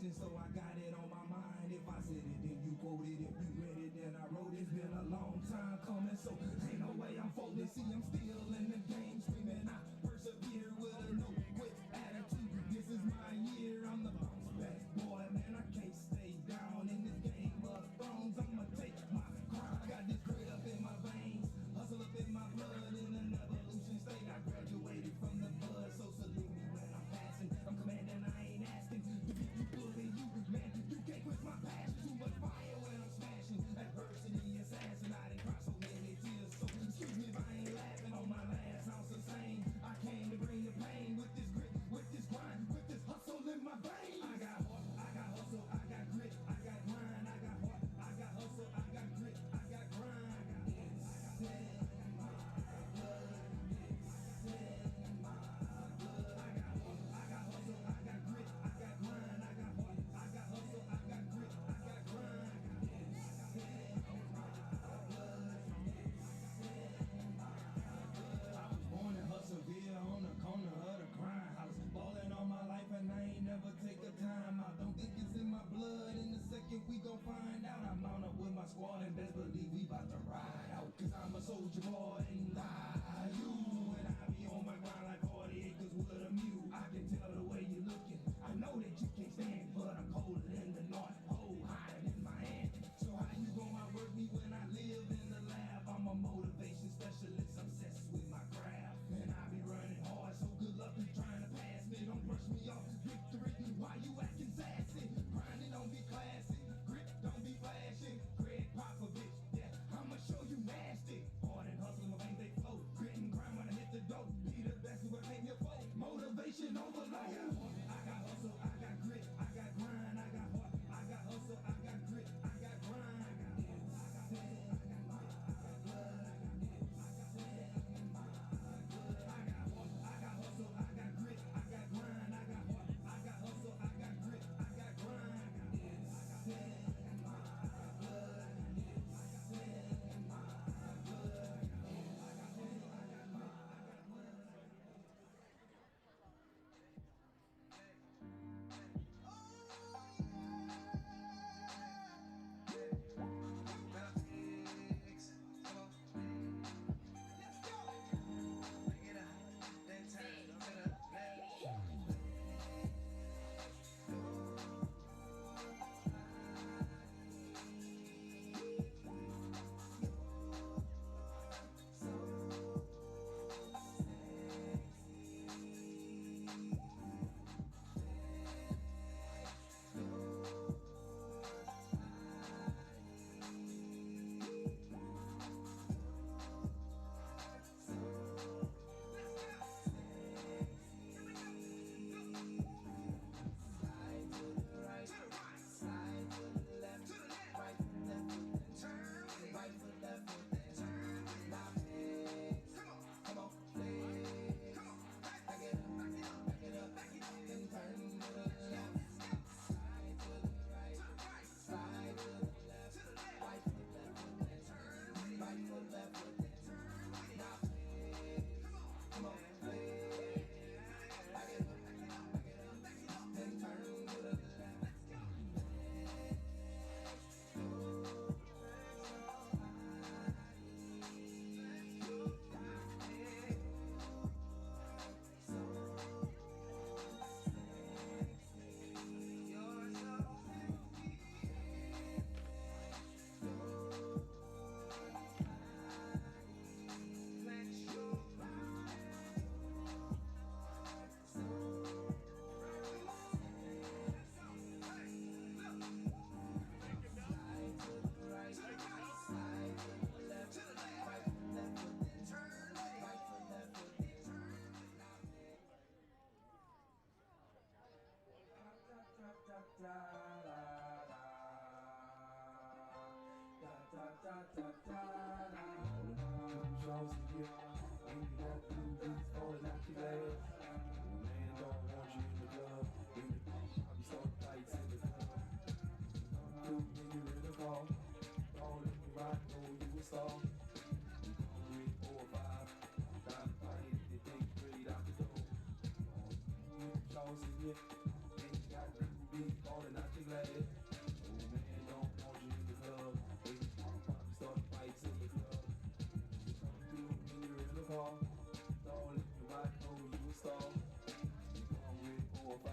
passion, so I got it on my mind. If I said it, then you quoted. If you read it, then I wrote it. It's been a long time coming, so ain't no way I'm folding. See, I'm still in the game, screaming. I persevere with a no quit attitude. This is my year. I'm the bounce back boy, man. I can't stay down in this game of thrones. I'ma take my crown. Got this grit up in my veins, hustle up in my blood. In an evolution state, I graduated from the bud. So salute me when I'm passing. I'm commanding, I ain't asking to be you good and you, man. You can't quit my passion. Too much fire when I'm smashing. Adversity, assassin. I didn't cry so many tears. So excuse me if I ain't laughing on my last house of same. I came to bring the pain with this grit, with this grind, with this hustle in my veins. I got heart, I got hustle, I got grit, I got grind. I got heart, I got hustle, I got grit, I got grind. I got inside my blood, inside my blood. I got heart, I got hustle, I got grit, I got grind. I got heart, I got hustle, I got grit, I got grind. I got inside my blood, inside my blood. I was born in Hustleville on the corner of the grind house, ballin' all my life and I ain't never take a time out. Don't think it's in my blood. In a second we gon' find out. I'm on up with my squad and best believe we bout to ride out. Cause I'm a soldier boy and I you. And I be on my grind like 40 acres with a mule. I can tell the way you looking. I know that you can't stand, but I'm colder than the North Pole, hotter than my hand. So how you gon' outwork me when I live in the lab? I'm a motivation specialist, obsessed with my craft. And I be running hard, so good luck you trying to pass me. Don't brush me off victory, why you acting sassy? Grinding don't be classy, grit don't be flashy. Greg Popovich, yeah, I'ma show you nasty. Hard and hustling, my veins they flow. Grit and grind when I hit the dope. Be the best, what came here for? Motivation overload. I got hustle, I got grit, I got grind. I got heart, I got hustle, I got grit, I got grind. I got inside, I got my blood. I got inside, I got my blood. I got heart, I got hustle, I got grit, I got grind. I got heart, I got hustle, I got grit, I got grind. I got inside, I got my blood. Inside, I got my blood. I got hustle, I got grit, I got grind. Ain't got to be all in glad. Old man don't want you in the club. They probably start fights in the club. You come through when you're in the car. Don't let nobody know you a star. You come with 4 or 5.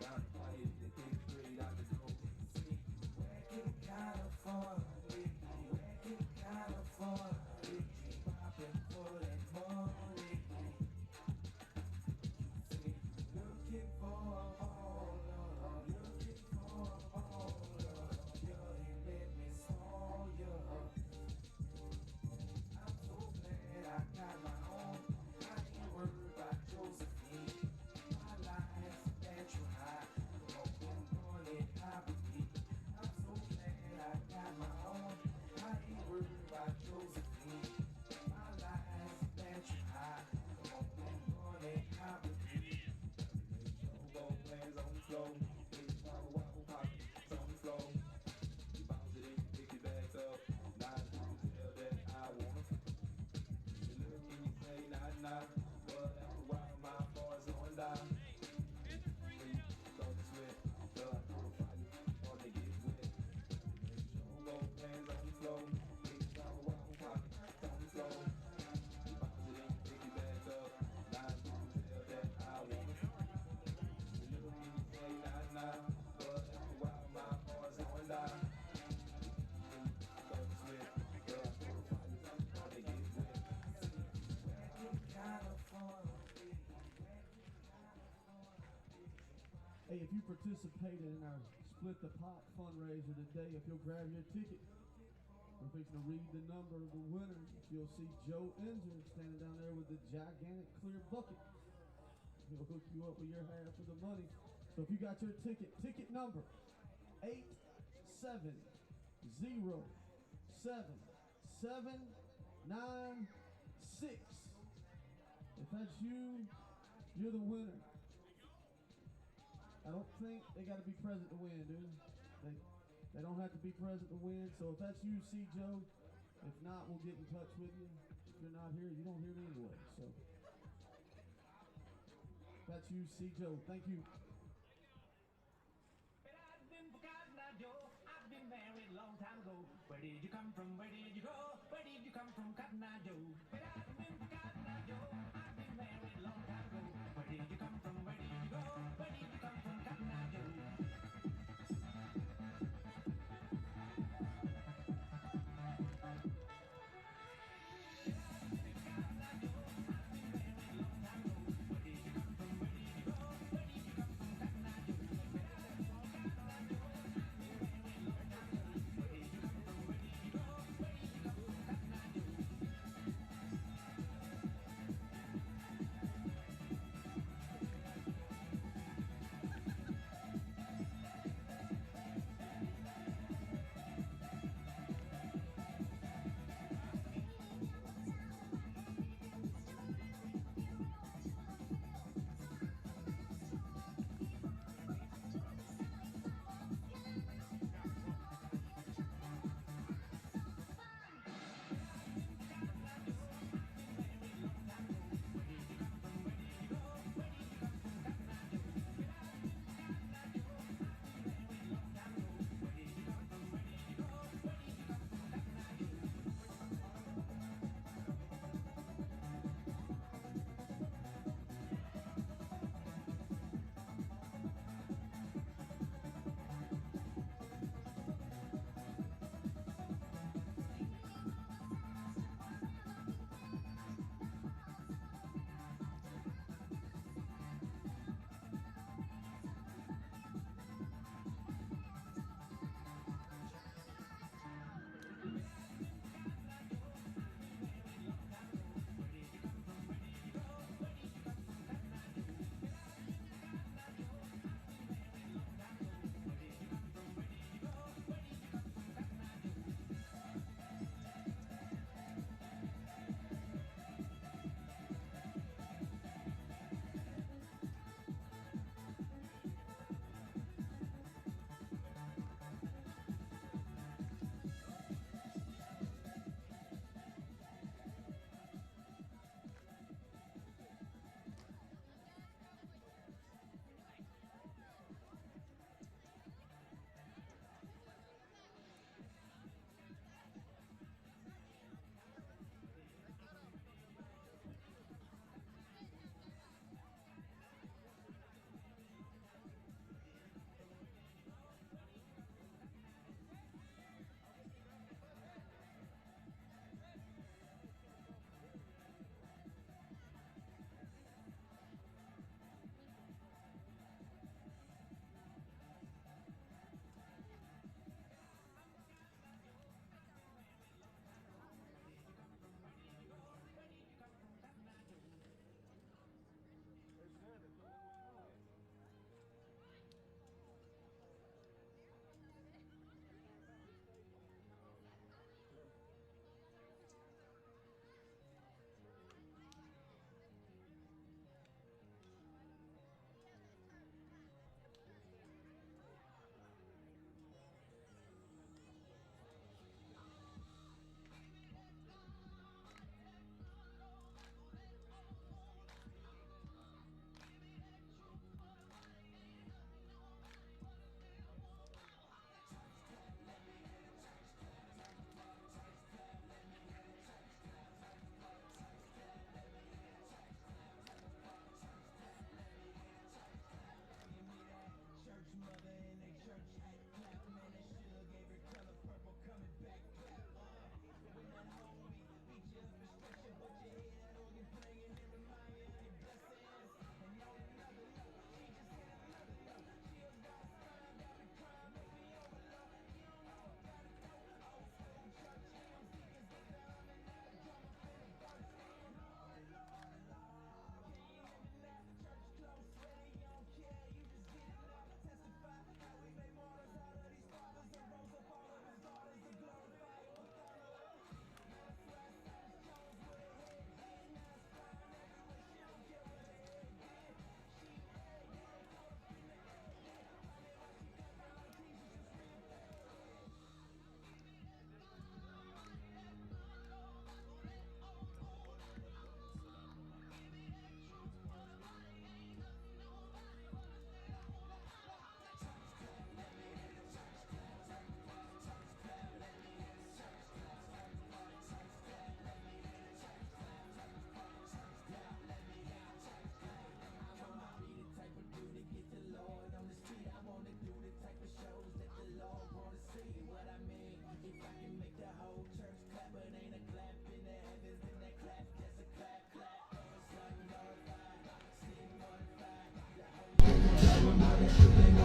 Down the fight, they take it straight out the door. See, whacking kinda fun. Whacking kinda fun. Popping for that money. See, looking for a baller. Looking for a baller. You ain't let me spoil you. I'm so glad I got my own. I ain't worried about Josephine. My life's natural high. Broken money, high with me. I'm so glad I got my own. I ain't worried about Josephine. My life's natural high. Broken money, high with me. Showboat plans on the floor. Big power wobble pockets on the floor. You bounce it in, pick it back up. Now you can tell that I wanna. You look and you say nah nah, but after a while my boy's going down. When you start to sweat, feel like you're fire, or they get wet. Showboat plans on the floor. Big power wobble pockets on the floor. You bounce it in, pick it back up. Now you can tell that I wanna. You look and you say nah nah, but after a while my boy's going down. When you start to sweat, feel like you're fire, or they get wet. Whacking kinda fun. Hey, if you participated in our Split the Pot fundraiser today, if you'll grab your ticket, we're fixing to read the number of the winner. You'll see Joe Enzer standing down there with the gigantic clear bucket. He'll hook you up with your half of the money. So if you got your ticket, ticket number 8707796. If that's you, you're the winner. I don't think they got to be present to win, dude. They don't have to be present to win. So if that's you, see Joe. If not, we'll get in touch with you. If you're not here, you don't hear me anyway. So if that's you, see Joe. Thank you. I've been forgotten now, Joe. I've been married a long time ago. Where did you come from? Where did you go? Where did you come from, Cotton Eye Joe? But I've been forgotten now, Joe. I've been married a long time ago. Where did you come from? Where did you go? Where did you come from, Cotton Eye Joe?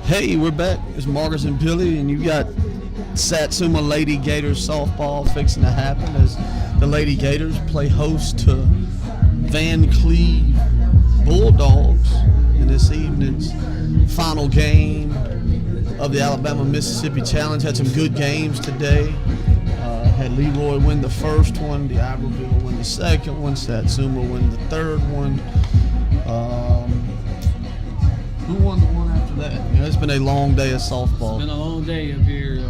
Hey, we're back. It's Marcus and Billy, and you got Satsuma Lady Gators softball fixing to happen as the Lady Gators play host to Vancleave Bulldogs in this evening's final game of the Alabama-Mississippi Challenge. Had some good games today. Had Leroy win the first one, the Iberville win the second one, Satsuma win the third one. Who won the one after that? You know, it's been a long day of softball. It's been a long day up here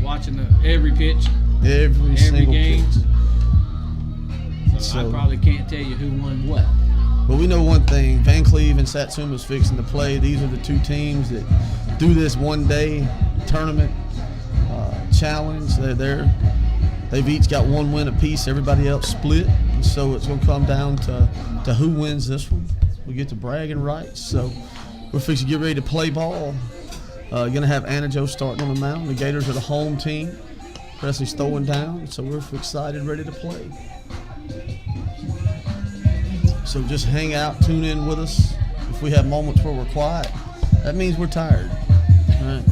watching every pitch, Every single game. pitch. So I probably can't tell you who won what. But we know one thing, Vancleave and Satsuma's fixing to play. These are the two teams that do this one-day tournament challenge. They've each got one win apiece. Everybody else split. And so it's going to come down to who wins this one. We get to bragging rights. So we're fixing to get ready to play ball. Going to have Anajo starting on the mound. The Gators are the home team. Presley's throwing down. So we're excited, ready to play. So just hang out, tune in with us. If we have moments where we're quiet, that means we're tired. All right.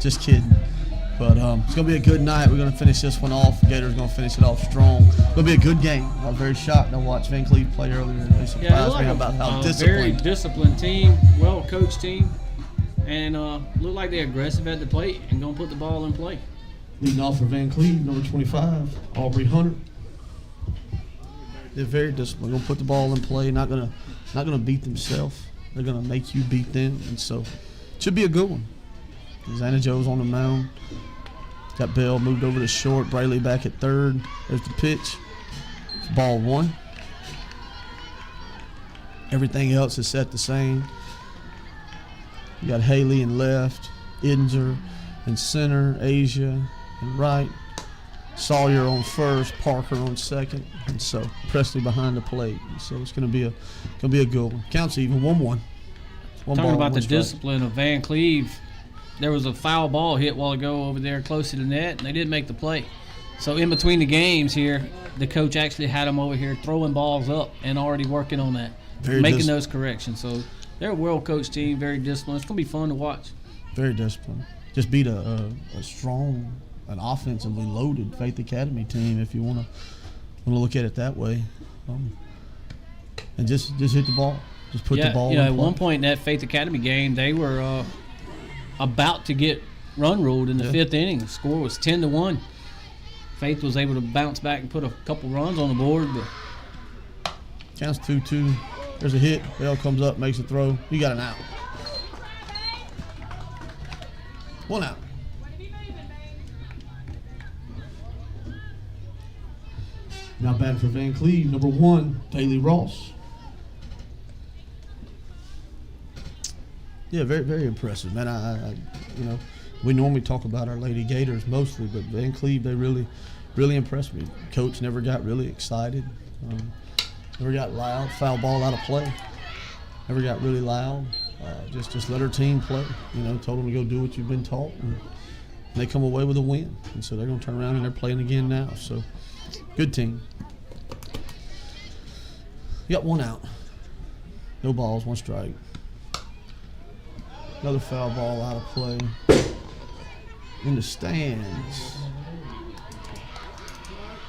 Just kidding. But it's going to be a good night. We're going to finish this one off. The Gators going to finish it off strong. It's going to be a good game. I was very shocked to watch Vancleave play earlier. They surprised me about how disciplined. Very disciplined team, well-coached team, and look like they're aggressive at the plate and going to put the ball in play. Leading off for Vancleave, number 25, Aubrey Hunter. They're very disciplined. Going to put the ball in play. Not going to beat themselves. They're going to make you beat them, and so it should be a good one. Xana Joe's on the mound. Got Bell moved over to short. Brayley back at third. There's the pitch. It's ball one. Everything else is set the same. You got Haley in left, Inzer in center, Asia in right, Sawyer on first, Parker on second, and so Presley behind the plate. And so it's going to be a good one. Counts even 1-1. Talking about the discipline of Vancleave. There was a foul ball hit a while ago over there close to the net, and they didn't make the play. So in between the games here, the coach actually had them over here throwing balls up and already working on that, making those corrections. So they're a well-coached team, very disciplined. It's going to be fun to watch. Very disciplined. Just beat a strong, an offensively loaded Faith Academy team, if you want to look at it that way. And just hit the ball. Just put the ball in play. At one point in that Faith Academy game, they were about to get run ruled in the fifth inning. The score was 10-1. Faith was able to bounce back and put a couple runs on the board. But counts 2-2. There's a hit. Bell comes up, makes a throw. You got an out. One out. Now batting for Vancleave, number 1, Daly Ross. Yeah, very, very impressive, man. I we normally talk about our Lady Gators mostly, but Vancleave, they really, really impressed me. Coach never got really excited, never got loud, foul ball out of play, never got really loud. Just let her team play. Told them to go do what you've been taught, and they come away with a win. And so they're going to turn around and they're playing again now. So good team. You got one out, no balls, 1 strike. Another foul ball out of play. In the stands.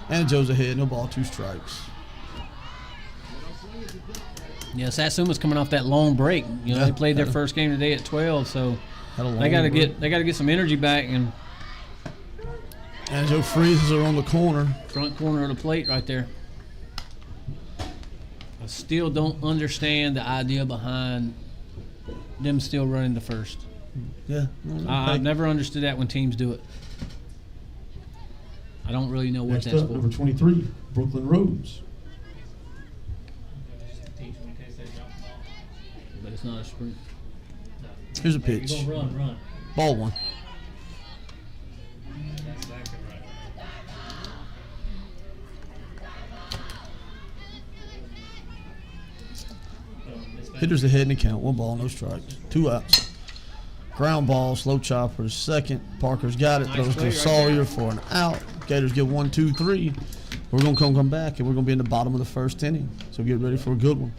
And Joe's ahead. No ball, 2 strikes. yeah, Satsuma's coming off that long break. They played their first game today at 12, so they got to get some energy back. And Joe freezes her on the corner. Front corner of the plate right there. I still don't understand the idea behind them still running the first. Yeah. I've never understood that when teams do it. I don't really know what Next that's up, for. number 23, Brooklyn Rhodes. But it's not a sprint. Here's a pitch. You're gonna run. Ball 1. That's exactly right. Hitter's ahead in the count. 1 ball, no strikes. 2 outs. Ground ball, slow chopper to second. Parker's got it. Throws to Sawyer for an out. Gators get 1, 2, 3. We're going to come back, and we're going to be in the bottom of the first inning. So get ready for a good one.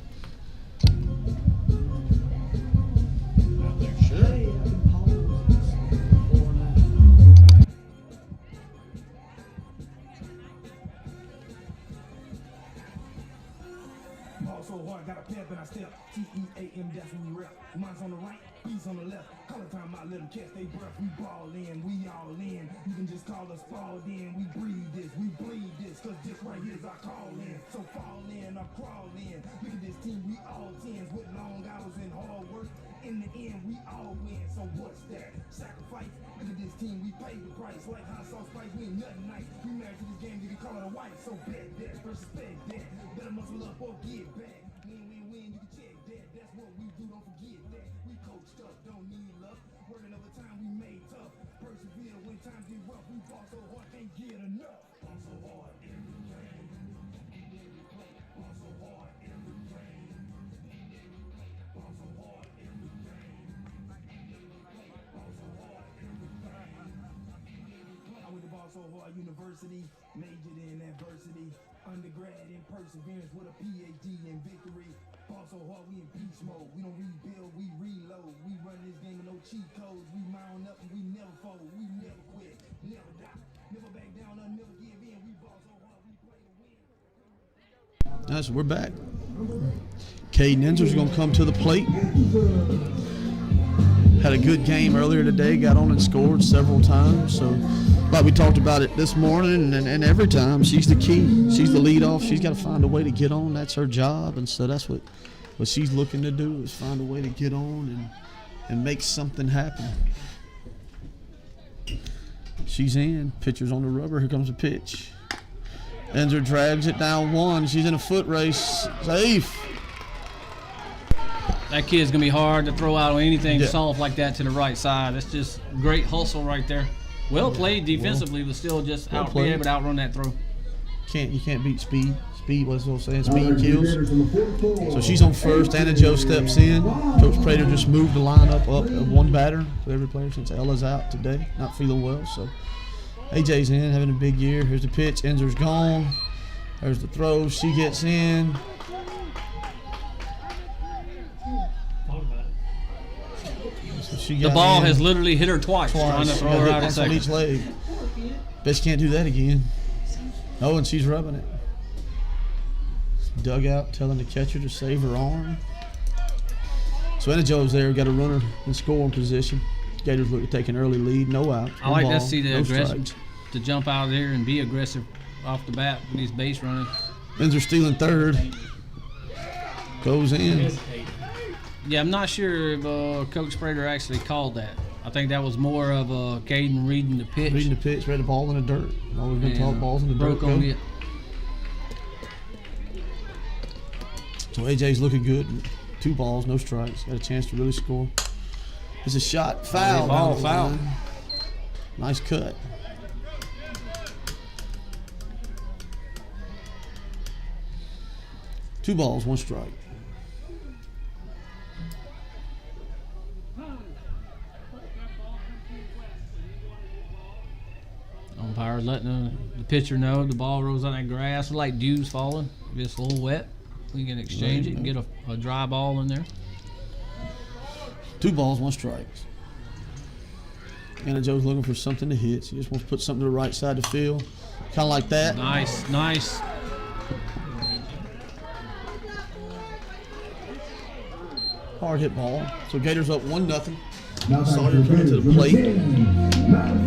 right, beats on the left. Color time out, let them catch they breath. We ball in, we all in. You can just call us balled in. We breathe this, we bleed this, cause this right here's our call in. So fall in or crawl in. Look at this team, we all tens with long hours and hard work. In the end, we all win. So what's that? Sacrifice. Look at this team, we paid the price. Like hot sauce spice, we ain't nothing nice. We married to this game, you can call it a wife. So bet that, respect that. Better muscle up or get back. Win, you can check that. That's what we do, don't forget that. We coached up, don't need luck. Working overtime, we made tough. Persevere when times get rough. We ball so hard, can't get enough. Ball so hard, every game. Ball so hard, every game. Ball so hard, every game. Ball so hard, every game. I went to Ball So Hard University, majored in adversity. Undergrad in perseverance with a PhD in victory. Ball so hard, we in beast mode. We don't rebuild, we reload. We run this game with no cheat codes. We mount up and we never fold. We never quit, never die, never back down, or never give in. We ball so hard, we play to win. Nice, we're back. Caden Enzer's going to come to the plate. Had a good game earlier today. Got on and scored several times. So, but we talked about it this morning, and every time she's the key. She's the leadoff. She's got to find a way to get on. That's her job, and so that's what she's looking to do is find a way to get on and make something happen. She's in. Pitcher's on the rubber. Here comes the pitch. Enzer drags it down one. She's in a foot race. Safe. That kid's going to be hard to throw out on anything soft like that to the right side. That's just great hustle right there. Well played defensively, but still just be able to outrun that throw. You can't beat speed. Speed, what's what I'm saying? Speed kills. So she's on first. Anna Joe steps in. Coach Prater just moved the lineup up one batter for every player since Ella's out today, not feeling well. So AJ's in, having a big year. Here's the pitch. Enzer's gone. There's the throw. She gets in. So the ball has literally hit her twice. Trying to throw her out of second. On each leg. Bet she can't do that again. Oh, and she's rubbing it. Dugout telling the catcher to save her arm. So Anna Joe's there, got a runner in scoring position. Gators look to take an early lead, no out. I like to see the aggressive to jump out there and be aggressive off the bat with these base running. Enzer stealing third. Goes in. Yeah, I'm not sure if Coach Prater actually called that. I think that was more of Caden reading the pitch. Read the ball in the dirt. Always been taught balls in the dirt. Broke on it. So AJ's looking good. 2 balls, no strikes. Got a chance to really score. It's a shot. Foul. Foul. Nice cut. Two balls, 1 strike. Umpire letting the pitcher know the ball rolls on that grass. It's like dew's falling. It's a little wet. We can exchange it and get a dry ball in there. 2 balls, 1 strike. Anna Joe's looking for something to hit. She just wants to put something to the right side of the field. Kind of like that. Nice. Hard hit ball. So Gators up 1-0. Sawyer coming to the plate.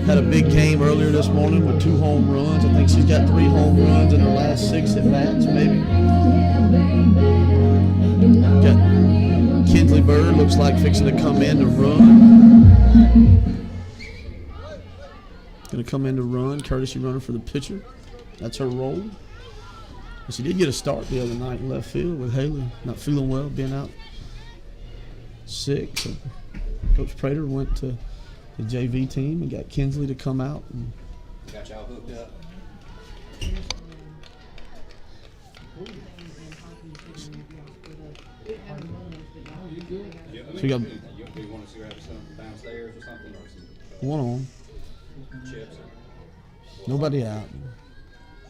Had a big game earlier this morning with 2 home runs. I think she's got 3 home runs in her last 6 at bats, maybe. Got Kinsley Bird, looks like fixing to come in to run. Going to come in to run, courtesy runner for the pitcher. That's her role. And she did get a start the other night in left field with Haley not feeling well, being out sick. So Coach Prater went to the JV team and got Kinsley to come out. And got y'all hooked up. So you got you want to see her have something downstairs or something, or some one on. chips? Nobody out.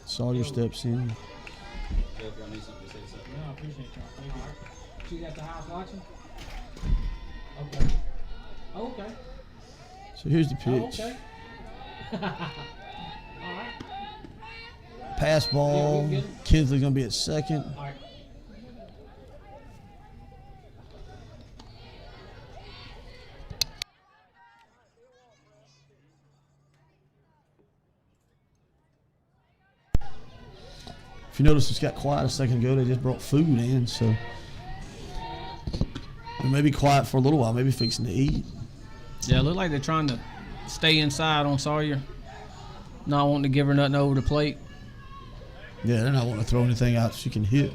Sawyer steps in. If y'all need something to say something. No, I appreciate y'all. Thank you. She's at the house watching? Okay. Oh, okay. So here's the pitch. Oh, okay. All right. Pass ball. Yeah, Kinsley's going to be at second. All right. you notice it's got quiet a second ago, they just brought food in, so they may be quiet for a little while, maybe fixing to eat. Yeah, it looked like they're trying to stay inside on Sawyer, not wanting to give her nothing over the plate. Yeah, they're not wanting to throw anything out she can hit.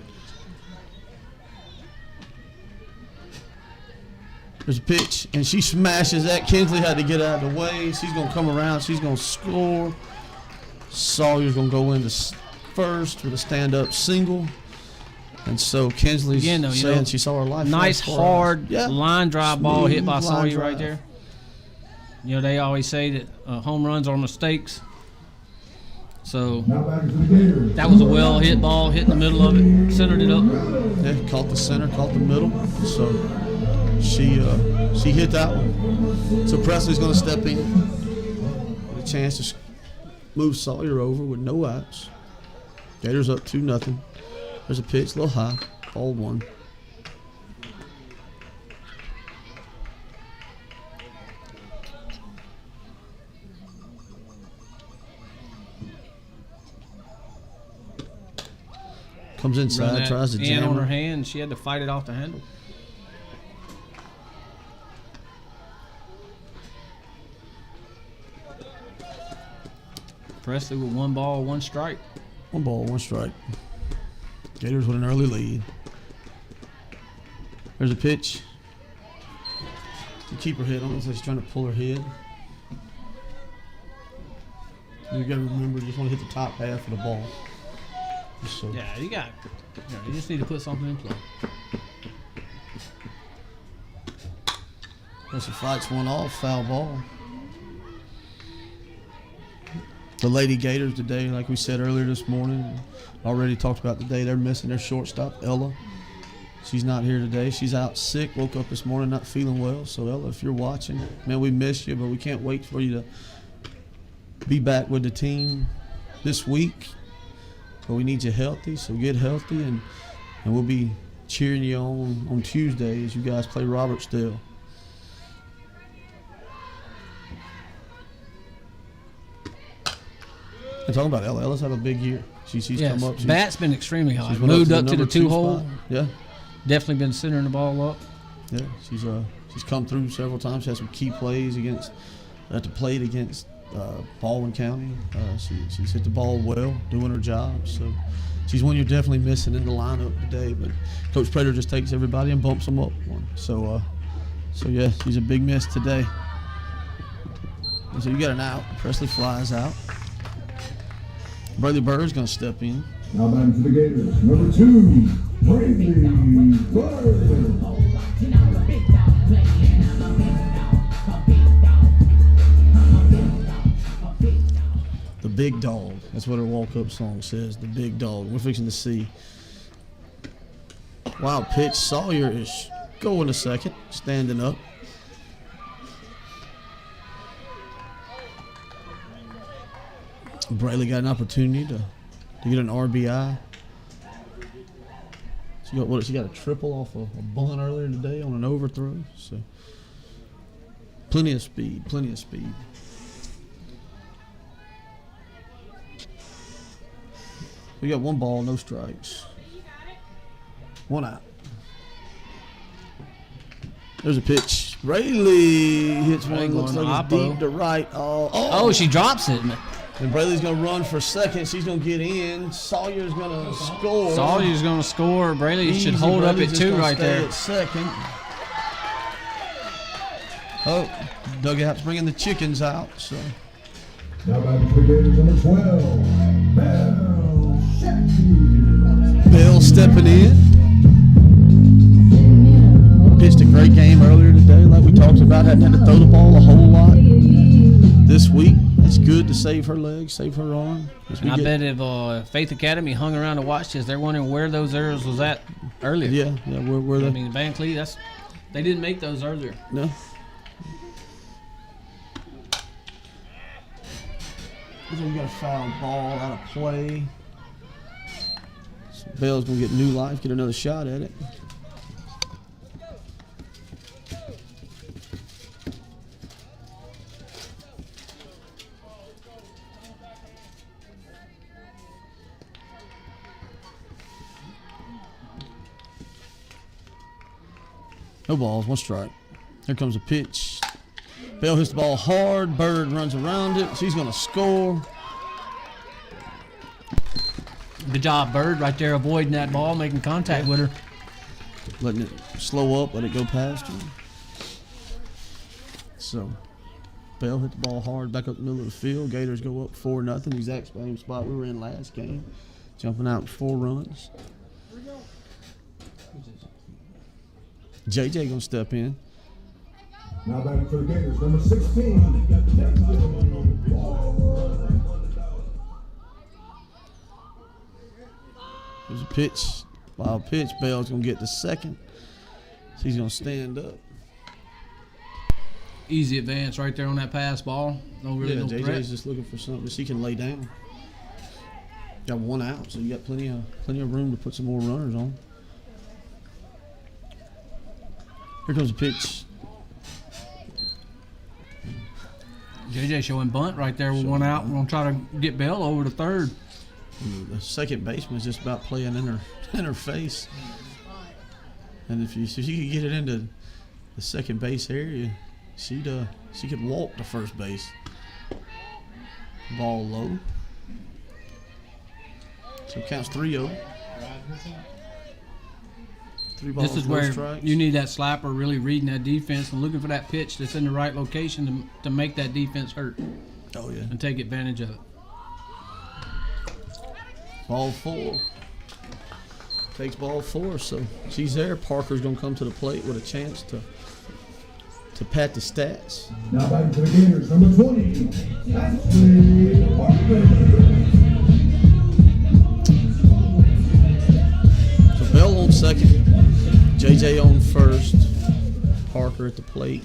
There's a pitch, and she smashes that. Kinsley had to get out of the way. She's going to come around. She's going to score. Sawyer's going to go into first with a stand-up single. And so Kinsley's saying she saw her life. Nice, hard line drive ball hit by Sawyer right there. You know, they always say that home runs are mistakes. So that was a well-hit ball, hit in the middle of it, centered it up. Yeah, caught the center, caught the middle. So she hit that one. So Presley's going to step in with a chance to move Sawyer over with no outs. Gators up 2-0. There's a pitch, a little high, ball one. Comes inside, tries to jam on her hand. She had to fight it off the handle. Presley with 1 ball, 1 strike. 1 ball, 1 strike. Gators with an early lead. There's a pitch. The keeper hit on it, so she's trying to pull her head. You got to remember, you just want to hit the top half of the ball. So. Yeah, you just need to put something in play. Presley fights one off, foul ball. The Lady Gators today, like we said earlier this morning, already talked about today, they're missing their shortstop, Ella. She's not here today. She's out sick, woke up this morning not feeling well. So, Ella, if you're watching, man, we miss you, but we can't wait for you to be back with the team this week. But we need you healthy, so get healthy, and we'll be cheering you on Tuesday as you guys play Robertsdale. And talking about Ella, Ella's had a big year. She's come up. Bat's been extremely hot. Moved up to the 2-hole. Yeah. Definitely been centering the ball up. Yeah, she's come through several times. She had some key plays at the plate against Baldwin County. She's hit the ball well, doing her job. So she's one you're definitely missing in the lineup today. But Coach Prater just takes everybody and bumps them up one. So yeah, she's a big miss today. And so you got an out. Presley flies out. Brady Bird's going to step in. Now back to the Gators. Number 2, Brady Bird. The Big Dog. That's what her walk-up song says, the Big Dog. We're fixing to see. Wild pitch. Sawyer is going to second, standing up. Brayley got an opportunity to get an RBI. She got a triple off a bunt earlier today on an overthrow. So plenty of speed. We got 1 ball, no strikes. 1 out. There's a pitch. Brayley hits one. Looks like it's deep to right. Oh, she drops it. And Brayley's going to run for second. She's going to get in. Sawyer's going to score. Brayley should hold up at 2 right there. At second. Oh, dugout's bringing the chickens out. So. Now back to the Gators, number 12, Bell stepping in. Pitched a great game earlier today, like we talked about. Hadn't had to throw the ball a whole lot this week. It's good to save her legs, save her arm. I bet if Faith Academy hung around to watch this, they're wondering where those errors was at earlier. Yeah, where they? I mean, Vancleave, they didn't make those earlier. No. We got a foul ball out of play. So Bell's gonna get new life, get another shot at it. No balls, 1 strike. Here comes a pitch. Bell hits the ball hard. Bird runs around it. She's going to score. Good job, Bird, right there avoiding that ball, making contact with her. Letting it slow up, let it go past her. So, Bell hit the ball hard back up the middle of the field. Gators go up 4-0. Exact same spot we were in last game. Jumping out 4 runs. JJ gonna step in. Now batting for the Gators, number 16. There's a pitch. Wild pitch. Bell's gonna get the second. She's gonna stand up. Easy advance right there on that pass ball. No JJ's threat. just looking for something she can lay down. Got 1 out, so you got plenty of room to put some more runners on. Here comes a pitch. JJ showing bunt right there with 1 out. We're gonna try to get Bell over to third. The second baseman's just about playing in her face. And if she could get it into the second base area, she could walk to first base. Ball low. So it counts 3-0. 3 balls, This is no where strikes. you need that slapper really reading that defense and looking for that pitch that's in the right location to make that defense hurt Oh yeah. and take advantage of it. Ball 4. Takes ball 4, so she's there. Parker's gonna come to the plate with a chance to pat the stats. Now batting for the Gators, number 20. Ashley Parker. So Bell on second, JJ on first, Parker at the plate.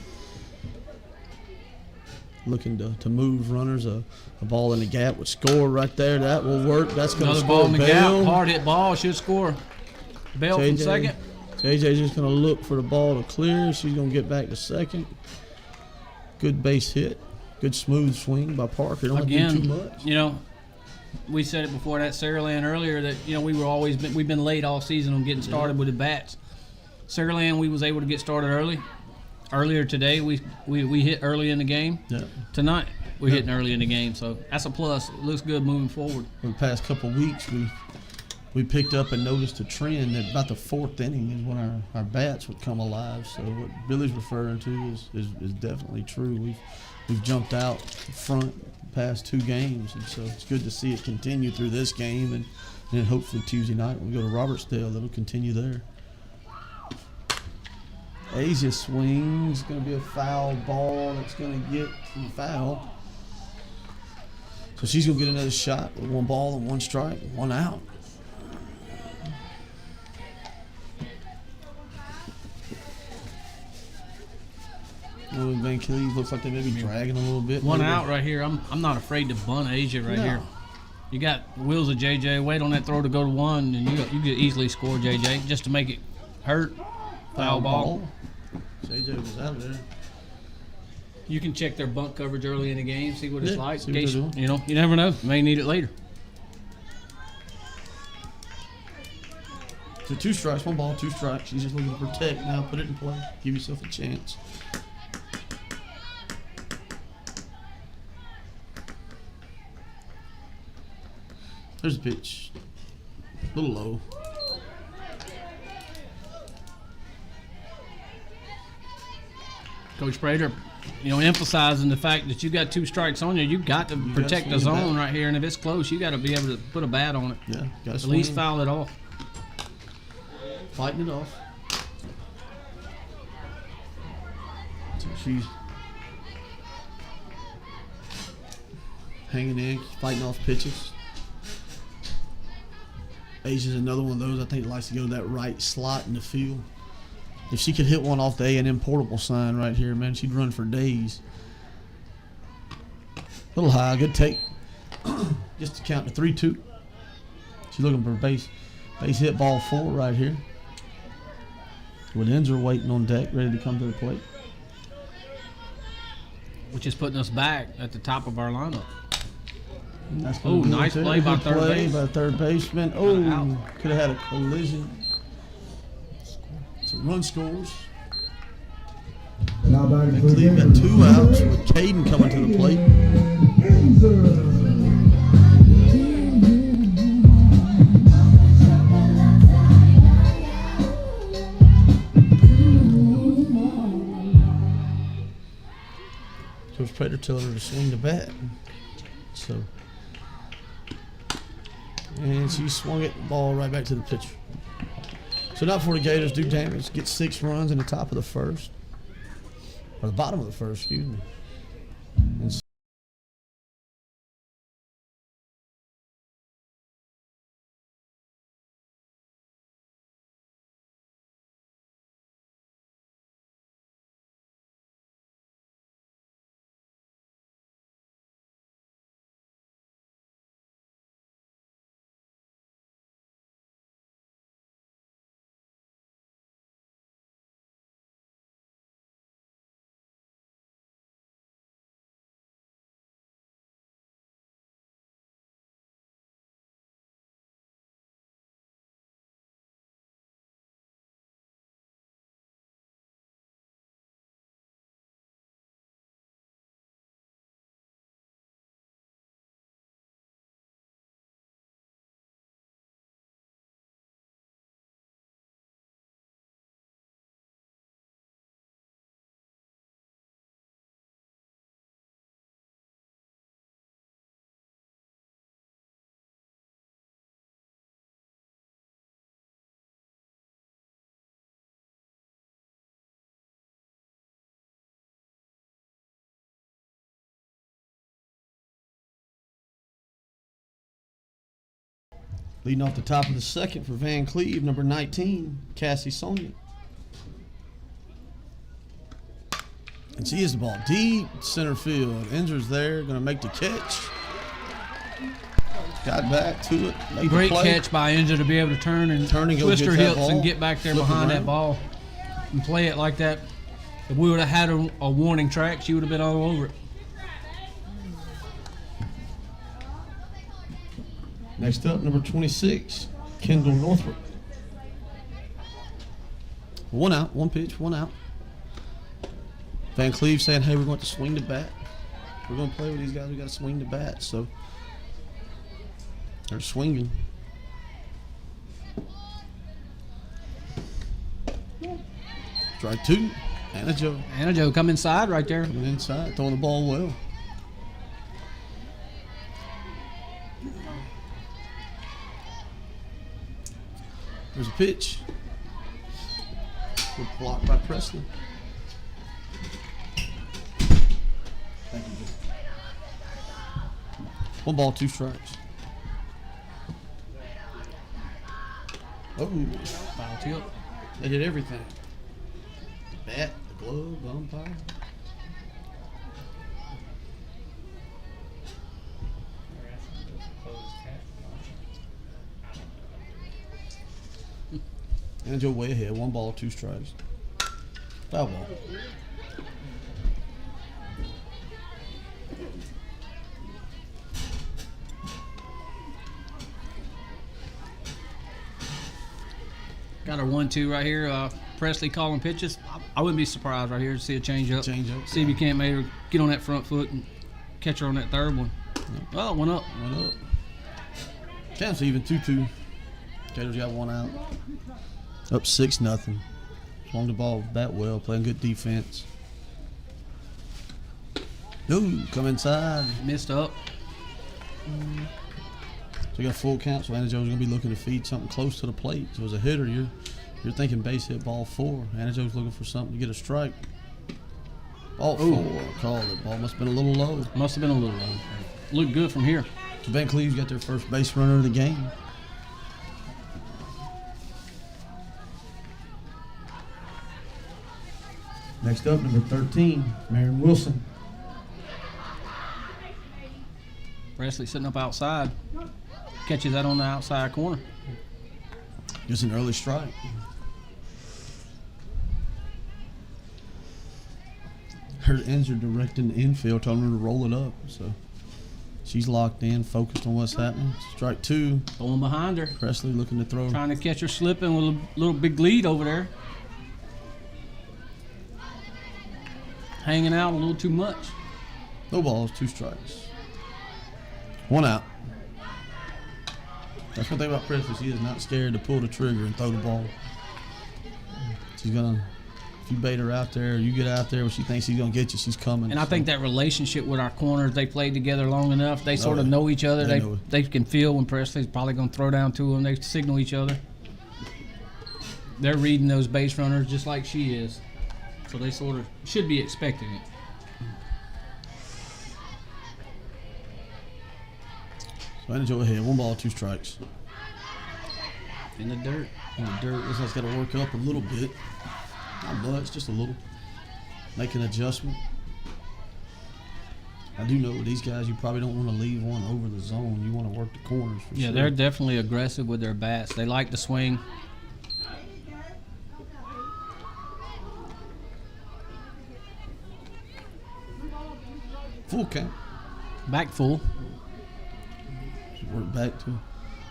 Looking to move runners. A ball in the gap would score right there. That will work. That's going to Another score. ball in the Bell. gap. Hard hit ball. Should score. Bell from second. JJ just going to look for the ball to clear. She's going to get back to second. Good base hit. Good smooth swing by Parker. Don't have to do too much. You know, we said it before that Saraland earlier that, you know, we've been late all season on getting started with the bats. Saraland, we was able to get started early. Earlier today, we hit early in the game. Yeah. Tonight, we're hitting early in the game, so that's a plus. It looks good moving forward. For the past couple of weeks, we picked up and noticed a trend that about the 4th inning is when our bats would come alive. So what Billy's referring to is definitely true. We've jumped out front the past 2 games, and so it's good to see it continue through this game, and then hopefully Tuesday night when we go to Robertsdale, it'll continue there. Asia swings, going to be a foul ball that's going to get foul. So she's going to get another shot with 1 ball and 1 strike, 1 out. Vancleave looks like they may be dragging a little bit. 1 out right here. I'm not afraid to bunt Asia right here. You got wheels of JJ. Wait on that throw to go to 1, and you could easily score JJ just to make it hurt. Foul ball. JJ was out there. You can check their bunt coverage early in the game, see what it's like. see what they're doing. You know, you never know. You may need it later. So 2 strikes, 1 ball, 2 strikes. She's just looking to protect now. Put it in play. Give yourself a chance. There's a pitch. A little low. Coach Prater, you know, emphasizing the fact that you got 2 strikes on you. You got to protect the zone right here, and if it's close, you got to be able to put a bat on it. Yeah, got At least foul it off. Fighting it off. So she's hanging in, fighting off pitches. Asia's another one of those I think likes to go to that right slot in the field. If she could hit one off the A&M portable sign right here, man, she'd run for days. A little high, good take. Just to count to 3-2. She's looking for a base hit, ball 4 right here. With Enzer waiting on deck, ready to come to the plate. Which is putting us back at the top of our lineup. Oh, nice play by third baseman. Oh, could have had a collision. So run scores. Vancleave got 2 outs with Caden coming to the plate. Coach Prater telling her to swing the bat. So, and she swung it, ball right back to the pitcher. So now for the Gators do damage, get 6 runs in the top of the first, or the bottom of the first, excuse me. And leading off the top of the second for Vancleave, number 19, Cassie Sonia. And she is the ball deep center field. Inger's there, going to make the catch. Got back to it. Made Great the play. catch by Inger to be able to turn and twist her hips and get back there behind that ball and play it like that. If we would have had a warning track, she would have been all over it. Next up, number 26, Kendall Northrup. 1 out, 1 pitch, 1 out. Vancleave saying, hey, we're going to swing the bat. We're going to play with these guys. We got to swing the bat. So they're swinging. Strike 2. Anna Joe come inside right there. coming inside, throwing the ball well. There's a pitch. Good block by Presley. Thank you. 1 ball, 2 strikes. Oh, Foul tip. they did everything. The bat, the glove, the umpire. And Joe way ahead. 1 ball, 2 strikes. Foul ball. Got our 1-2 right here. Presley calling pitches. I wouldn't be surprised right here to see a change up. See if you can't make her get on that front foot and catch her on that third one. Oh, it went up. Went up. Counts even 2-2. Gators got 1 out. Up 6-0. Swung the ball bat well, playing good defense. No, come inside. Missed up. So we got full count, so Anna Joe's going to be looking to feed something close to the plate. So as a hitter, you're thinking base hit ball 4. Anna Joe's looking for something to get a strike. Ball 4, called it. Ball must have been a little low. Must have been a little low. Looked good from here. So Vancleave's got their first base runner of the game. Next up, number 13, Marion Wilson. Presley sitting up outside. Catches that on the outside corner. Gets an early strike. Her Inger directing the infield, telling her to roll it up. So she's locked in, focused on what's happening. Strike 2. Throwing behind her. Presley looking to throw. Trying to catch her slipping with a little big lead over there. hanging out a little too much. No balls, 2 strikes. 1 out. That's one thing about Presley. She is not scared to pull the trigger and throw the ball. She's gonna, if you bait her out there, or you get out there where she thinks she's gonna get you, she's coming. And I think that relationship with our corners, they played together long enough. They sort of know each other. They can feel when Presley's probably gonna throw down to them. They signal each other. They're reading those base runners just like she is, so they sort of should be expecting it. So I enjoy ahead. 1 ball, 2 strikes. In the dirt. In the dirt. Looks like it's got to work up a little bit. Not much, just a little. Make an adjustment. I do know with these guys, you probably don't want to leave one over the zone. You want to work the corners for sure. Yeah, they're definitely aggressive with their bats. They like to swing. Full count. Back full. Work back to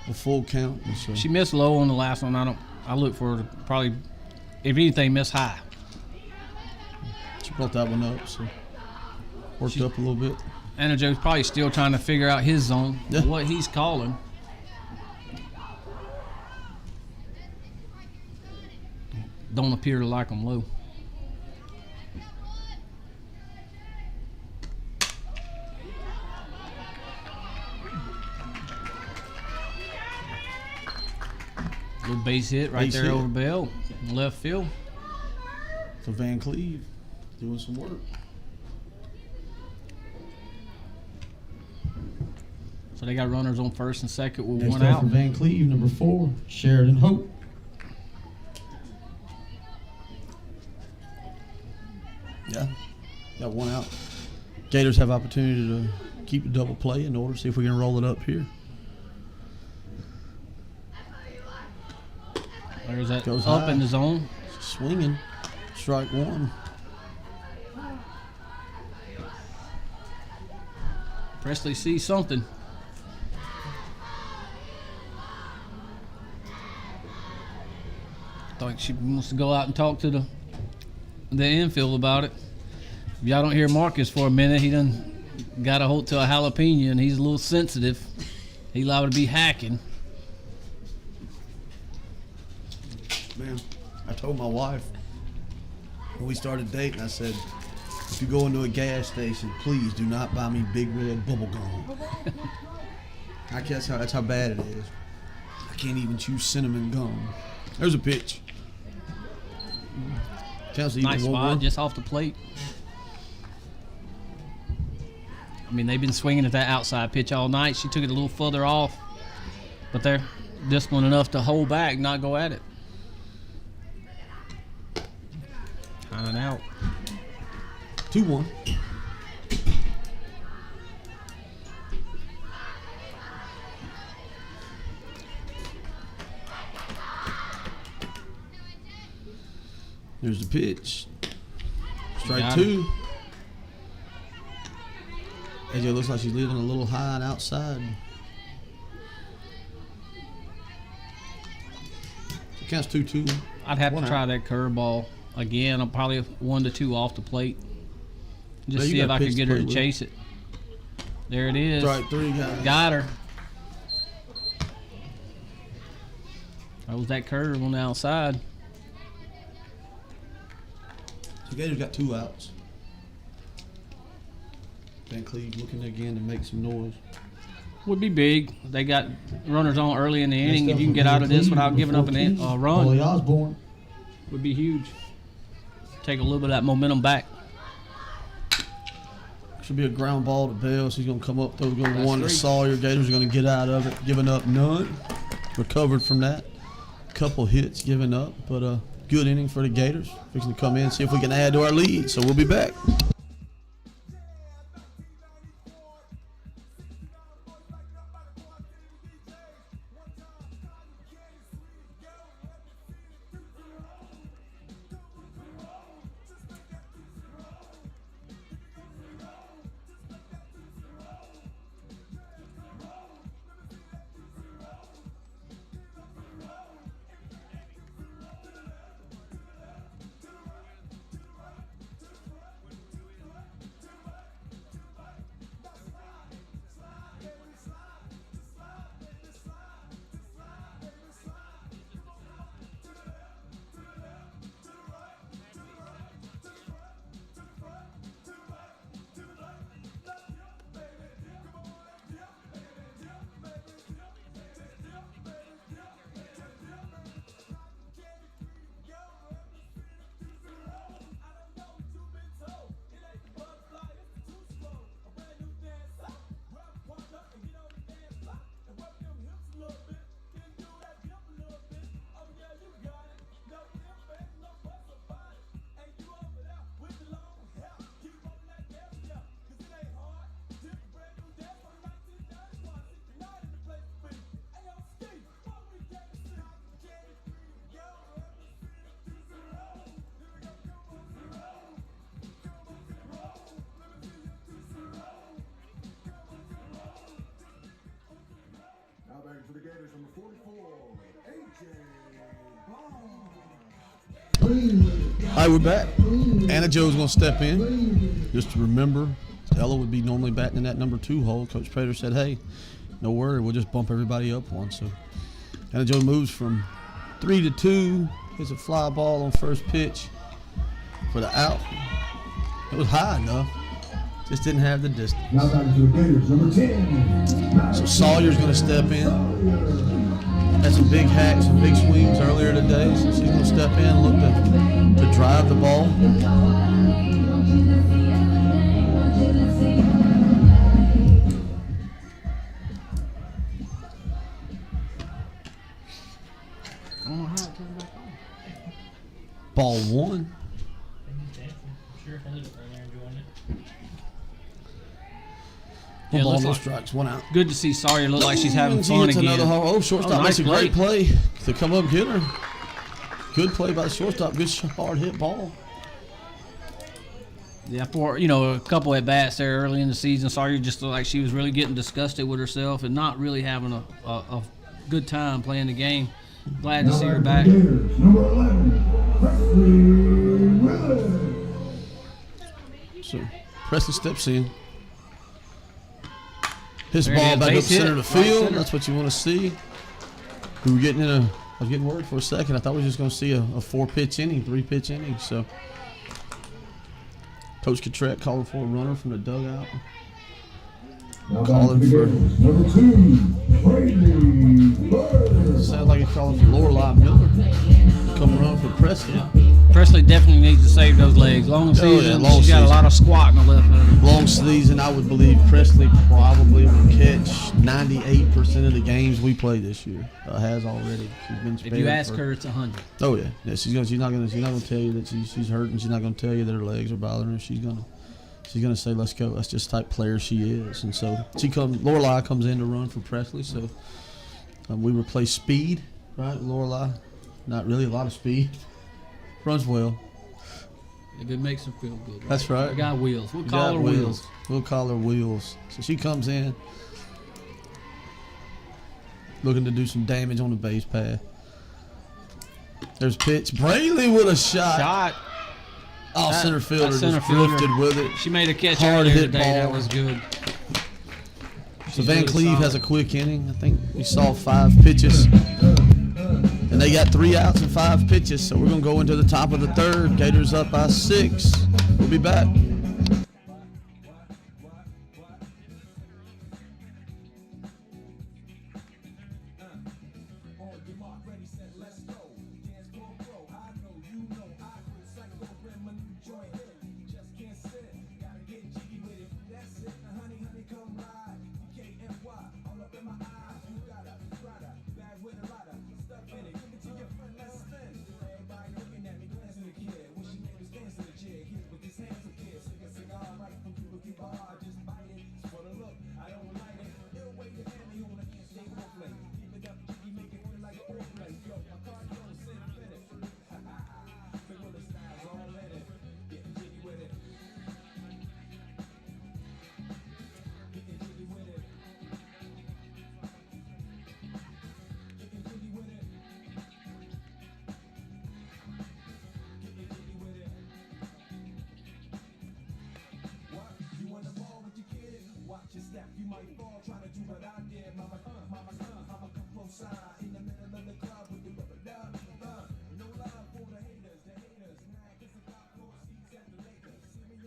a full count. So. She missed low on the last one. I look for her to probably, if anything, miss high. She brought that one up, so worked up a little bit. Anna Joe's probably still trying to figure out his zone, what he's calling. Don't appear to like him low. Little base hit right there over Bell, left field. So Vancleave doing some work. So they got runners on first and second with Next 1 up out. for Vancleave, number 4, Sheridan Hope. Yeah, got 1 out. Gators have opportunity to keep the double play in order to see if we can roll it up here. There's that Goes up high. in the zone. Swinging, strike 1. Presley sees something. I think she wants to go out and talk to the infield about it. If y'all don't hear Marcus for a minute, he done got a hold to a jalapeno and he's a little sensitive. He's liable to be hacking. Man, I told my wife when we started dating, I said, if you go into a gas station, please do not buy me Big Red bubble gum. I guess that's how bad it is. I can't even chew cinnamon gum. There's a pitch. Nice spot, just off the plate. I mean, they've been swinging at that outside pitch all night. She took it a little further off, but they're disciplined enough to hold back, not go at it. Tying out. 2-1. There's the pitch. Strike 2. AJ looks like she's leaving a little high and outside. It counts 2-2. I'd have to try that curveball again. I'm probably 1 to 2 off the plate. Just see if I can get her to chase it. There it is. Strike 3, guys. Got her. That was that curve on the outside. So Gators got 2 outs. Vancleave looking again to make some noise. Would be big. They got runners on early in the inning. If you can get out of this without giving up a run, Osborne would be huge. Take a little bit of that momentum back. Should be a ground ball to Bell. She's going to come up, throw going 1 to Sawyer. Gators are going to get out of it, giving up none. Recovered from that. Couple hits given up, but a good inning for the Gators. Fixing to come in, see if we can add to our lead. So we'll be back. All right, we're back. Anna Joe's going to step in. Just to remember, Ella would be normally batting in that number 2 hole. Coach Prater said, hey, no worry, we'll just bump everybody up one. So Anna Joe moves from 3 to 2. Hits a fly ball on first pitch for the out. It was high enough. Just didn't have the distance. Now back to the Gators, number 10. So Sawyer's going to step in. Had some big hacks, some big swings earlier today, so she's going to step in and look to drive the ball. Ball 1. Yeah, One ball, looks no like- strikes, 1 out. Good to see Sawyer look like she's having She fun hits again. another hole. Oh, shortstop Oh, makes nice a great play to come up and get her. Good play by the shortstop. Good hard hit ball. Yeah, for a couple at bats there early in the season, Sawyer just looked like she was really getting disgusted with herself and not really having a good time playing the game. Glad to see her back. Gators, number 11. Presley Willis. So Preston steps in. His There it ball is, back up base hit, center of the right field. center. That's what you want to see. We were getting I was getting worried for a second. I thought we were just going to see a 4-pitch inning, 3-pitch inning. So Coach Cottrell calling for a runner from the dugout. Now back to Calling the for. Gators, number 2. Brady Burr. Sounds like he's calling for Lorelei Miller. Come run for Preston. Presley definitely needs to save those legs. Long season, long she's got a season. lot of squat in the left foot. Long season, I would believe Presley probably will catch 98% of the games we play this year. Has already. She's been If spared you ask for- her, it's 100. Oh yeah, she's not gonna tell you that she's hurting. She's not gonna tell you that her legs are bothering her. She's gonna say, let's go. That's just the type of player she is. And so Lorelei comes in to run for Presley. So we replace speed, right? Lorelei, not really a lot of speed. Runs well. If it makes her feel good. That's right. We got wheels. We'll We call got her wheels. We'll call her Wheels. So she comes in looking to do some damage on the base path. There's pitch. Brayley with a shot. Oh, That- center fielder that center just fielder. drifted with it. She made a catch Hard earlier hit today. ball. That was good. So She's Vancleave really has a solid. quick inning. I think we saw 5 pitches. And they got 3 outs and 5 pitches. So we're going to go into the top of the 3rd. Gators up by 6. We'll be back.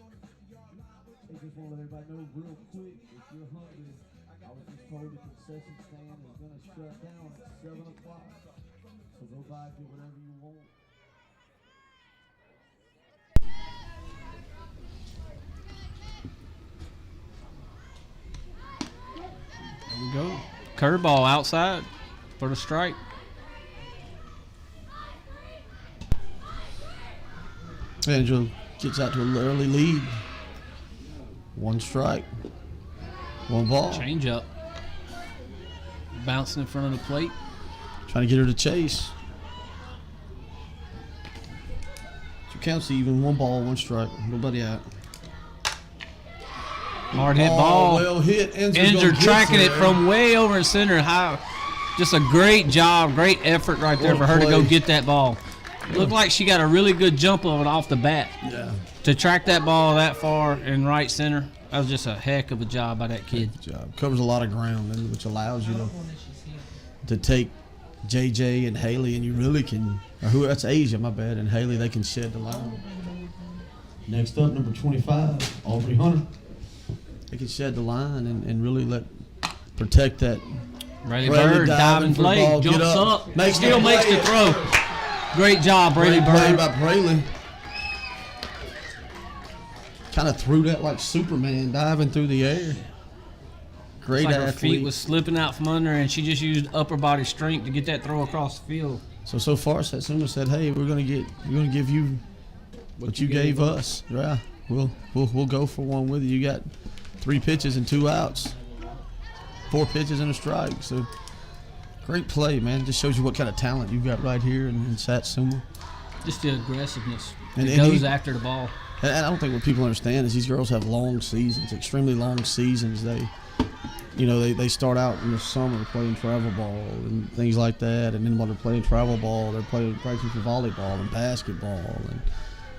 I just want to let everybody know real quick, if you're hungry, I was just told the concession stand is going to shut down at 7 o'clock. So go by, get whatever you want. There we go. Curveball outside for the strike. Angela gets out to an early lead. 1 strike. 1 ball. Change up. Bouncing in front of the plate. Trying to get her to chase. So counts even. 1 ball, 1 strike. Nobody out. Hard hit ball. Well hit. Injured tracking it from way over in center. High. Just a great job, great effort right there What for a her to go play. get that ball. Looked like she got a really good jump of it off the bat. Yeah. To track that ball that far in right center, that was just a heck of a job by that kid. Good job. Covers a lot of ground, which allows you to take JJ and Haley, and you really can, that's Asia, my bad, and Haley, they can shed the line. Next up, number 25, Aubrey Hunter. They can shed the line and really protect that. Braylee Bird diving play, ball, jumps up, still makes the throw. Great job, Braylee Bird. By Braylee. Kind of threw that like Superman, diving through the air. Great like athlete. Her feet was slipping out from under, and she just used upper body strength to get that throw across the field. So far, Satsuma said, "Hey, we're gonna give you what you gave us. Yeah, we'll go for one with you. You got 3 pitches and 2 outs, 4 pitches and a strike. So great play, man. Just shows you what kind of talent you've got right here in Satsuma. Just the aggressiveness. And it goes after the ball. And I don't think what people understand is these girls have long seasons, extremely long seasons. They start out in the summer playing travel ball and things like that, and then while they're playing travel ball, they're practicing for volleyball and basketball, and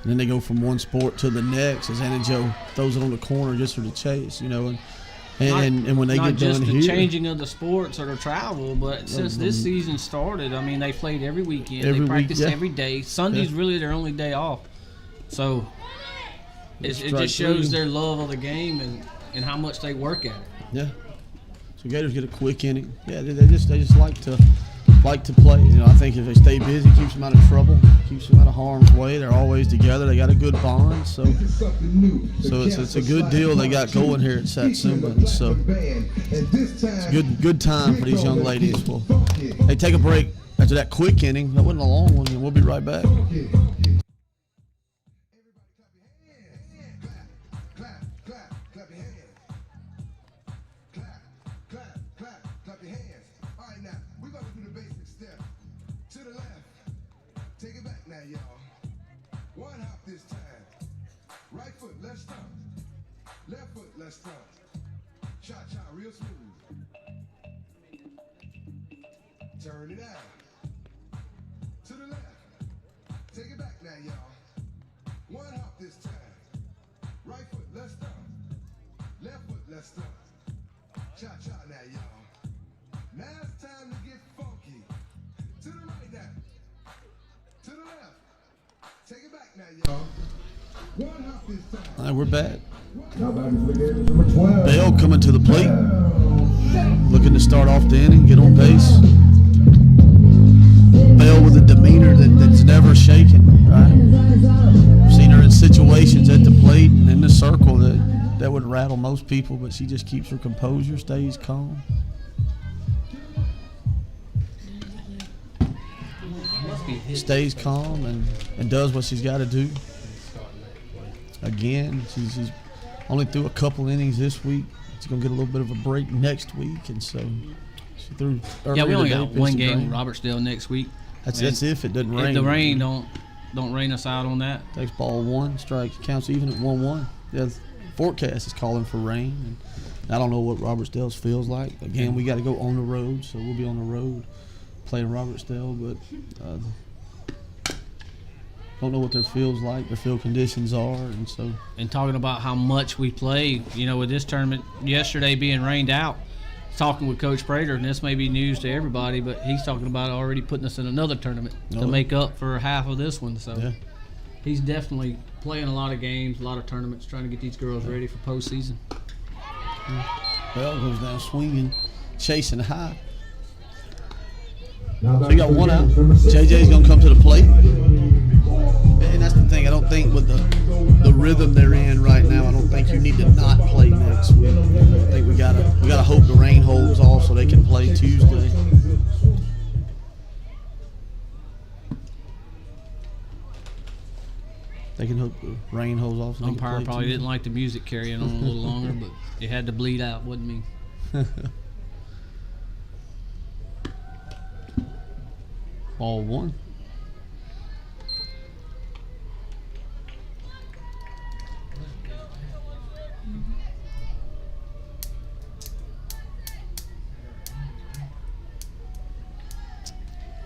then they go from one sport to the next as Anna Joe throws it on the corner just for the chase, and when they get done here. Not just the changing of the sports or the travel, but since this season started, I mean, they played every weekend. They practiced every day. Sunday's really their only day off. So it just shows their love of the game and how much they work at it. Yeah. So Gators get a quick inning. Yeah, they just like to play. I think if they stay busy, keeps them out of trouble, keeps them out of harm's way. They're always together. They got a good bond. So it's a good deal they got going here at Satsuma. And so it's a good time for these young ladies. Well, they take a break after that quick inning. That wasn't a long one, and we'll be right back. Let's start. Cha-cha real smooth. Turn it out. To the left. Take it back now, y'all. One hop this time. Right foot, let's start. Left foot, let's start. Cha-cha now, y'all. Now it's time to get funky. To the right now. To the left. Take it back now, y'all. One hop this time. All right, we're back. Number 12. Bell coming to the plate, looking to start off the inning, get on base. Bell with a demeanor that's never shaken, right? I've seen her in situations at the plate and in the circle that would rattle most people, but she just keeps her composure, stays calm. Stays calm and does what she's got to do. Again, she's only threw a couple innings this week. She's going to get a little bit of a break next week, and so she threw earlier. Yeah, we only today, got one game with Robertsdale next week. That's if it doesn't rain. If the rain don't rain us out on that. Takes ball 1, strike, counts even at 1-1. Yeah, the forecast is calling for rain. And I don't know what Robertsdale's feels like. Again, we got to go on the road, so we'll be on the road playing Robertsdale, but don't know what their field conditions are, and so. And talking about how much we play, with this tournament yesterday being rained out, talking with Coach Prater, and this may be news to everybody, but he's talking about already putting us in another tournament to make up for half of this one. So he's definitely playing a lot of games, a lot of tournaments, trying to get these girls ready for postseason. Bell goes down swinging, chasing high. So you got 1 out. JJ's going to come to the plate. And that's the thing. I don't think with the rhythm they're in right now, I don't think you need to not play next week. I think we gotta hope the rain holds off so they can play Tuesday. They can hope the rain holds off. So umpire probably didn't like the music carrying on a little longer, but it had to bleed out, wasn't me. Ball 1.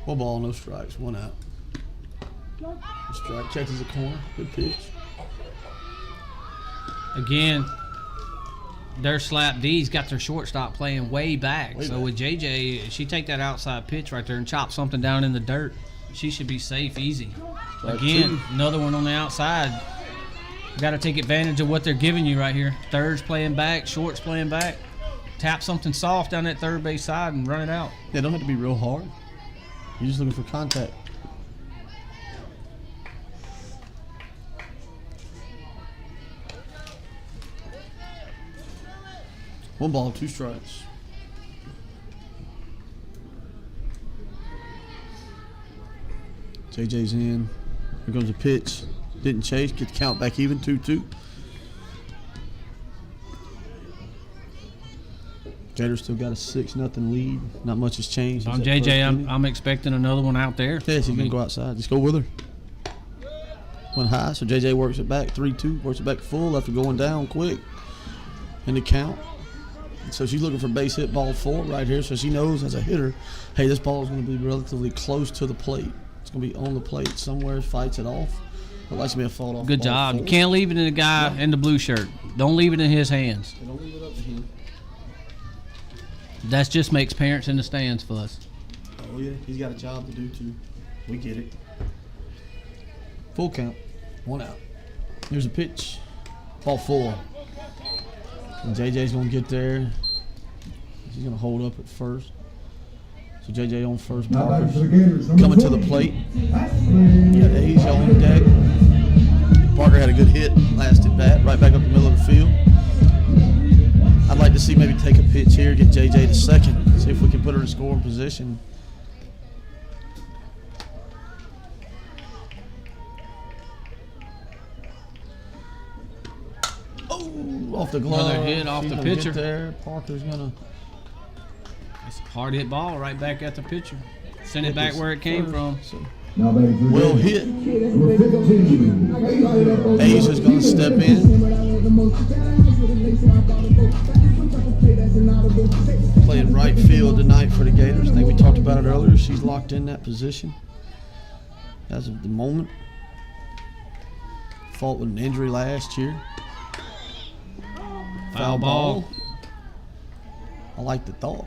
One ball, no strikes, 1 out. Strike catches the corner. Good pitch. Again, their slap D's got their shortstop playing way back. So with JJ, if she take that outside pitch right there and chop something down in the dirt, she should be safe easy. Again, another one on the outside. You got to take advantage of what they're giving you right here. Third's playing back, short's playing back. Tap something soft down that third base side and run it out. They don't have to be real hard. You're just looking for contact. One ball, 2 strikes. JJ's in. Here goes a pitch. Didn't chase. Get the count back even. 2-2. Gators still got a 6-0 lead. Not much has changed. I'm JJ. I'm expecting another one out there. Yeah, she's gonna go outside. Just go with her. Went high, so JJ works it back. 3-2. Works it back full after going down quick. In the count. So she's looking for base hit ball 4 right here. So she knows as a hitter, hey, this ball is going to be relatively close to the plate. It's going to be on the plate somewhere. Fights it off. It likes to be a fall off. Good job. 4. You can't leave it in the guy in the blue shirt. Don't leave it in his hands. Don't leave it up to him. That just makes parents in the stands fuss. Oh yeah, he's got a job to do too. We get it. Full count. 1 out. Here's a pitch. Ball 4. And JJ's going to get there. She's going to hold up at first. So JJ on first. Parker's coming to the plate. You got Asia on deck. Parker had a good hit last at bat, right back up the middle of the field. I'd like to see maybe take a pitch here, get JJ to second, see if we can put her in scoring position. Off the glove. Another hit off the pitcher. There. Parker's gonna. It's a hard hit ball right back at the pitcher. Send it back where it came from. So. Well hit. Asia's gonna step in. Playing right field tonight for the Gators. I think we talked about it earlier. She's locked in that position as of the moment. Fought with an injury last year. Foul ball. I like the thought.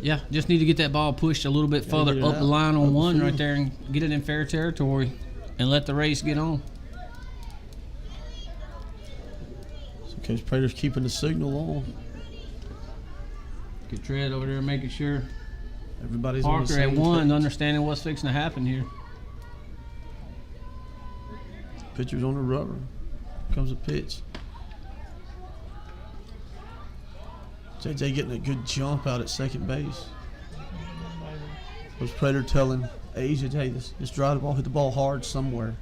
Yeah, just need to get that ball pushed a little bit further up the line on one right there and get it in fair territory and let the race get on. So Coach Prater's keeping the signal on. Get Tread over there making sure everybody's on the Parker same at 1, page. understanding what's fixing to happen here. Pitcher's on the rubber. Here comes a pitch. JJ getting a good jump out at second base. Was Prater telling Asia, hey, just drive the ball, hit the ball hard somewhere.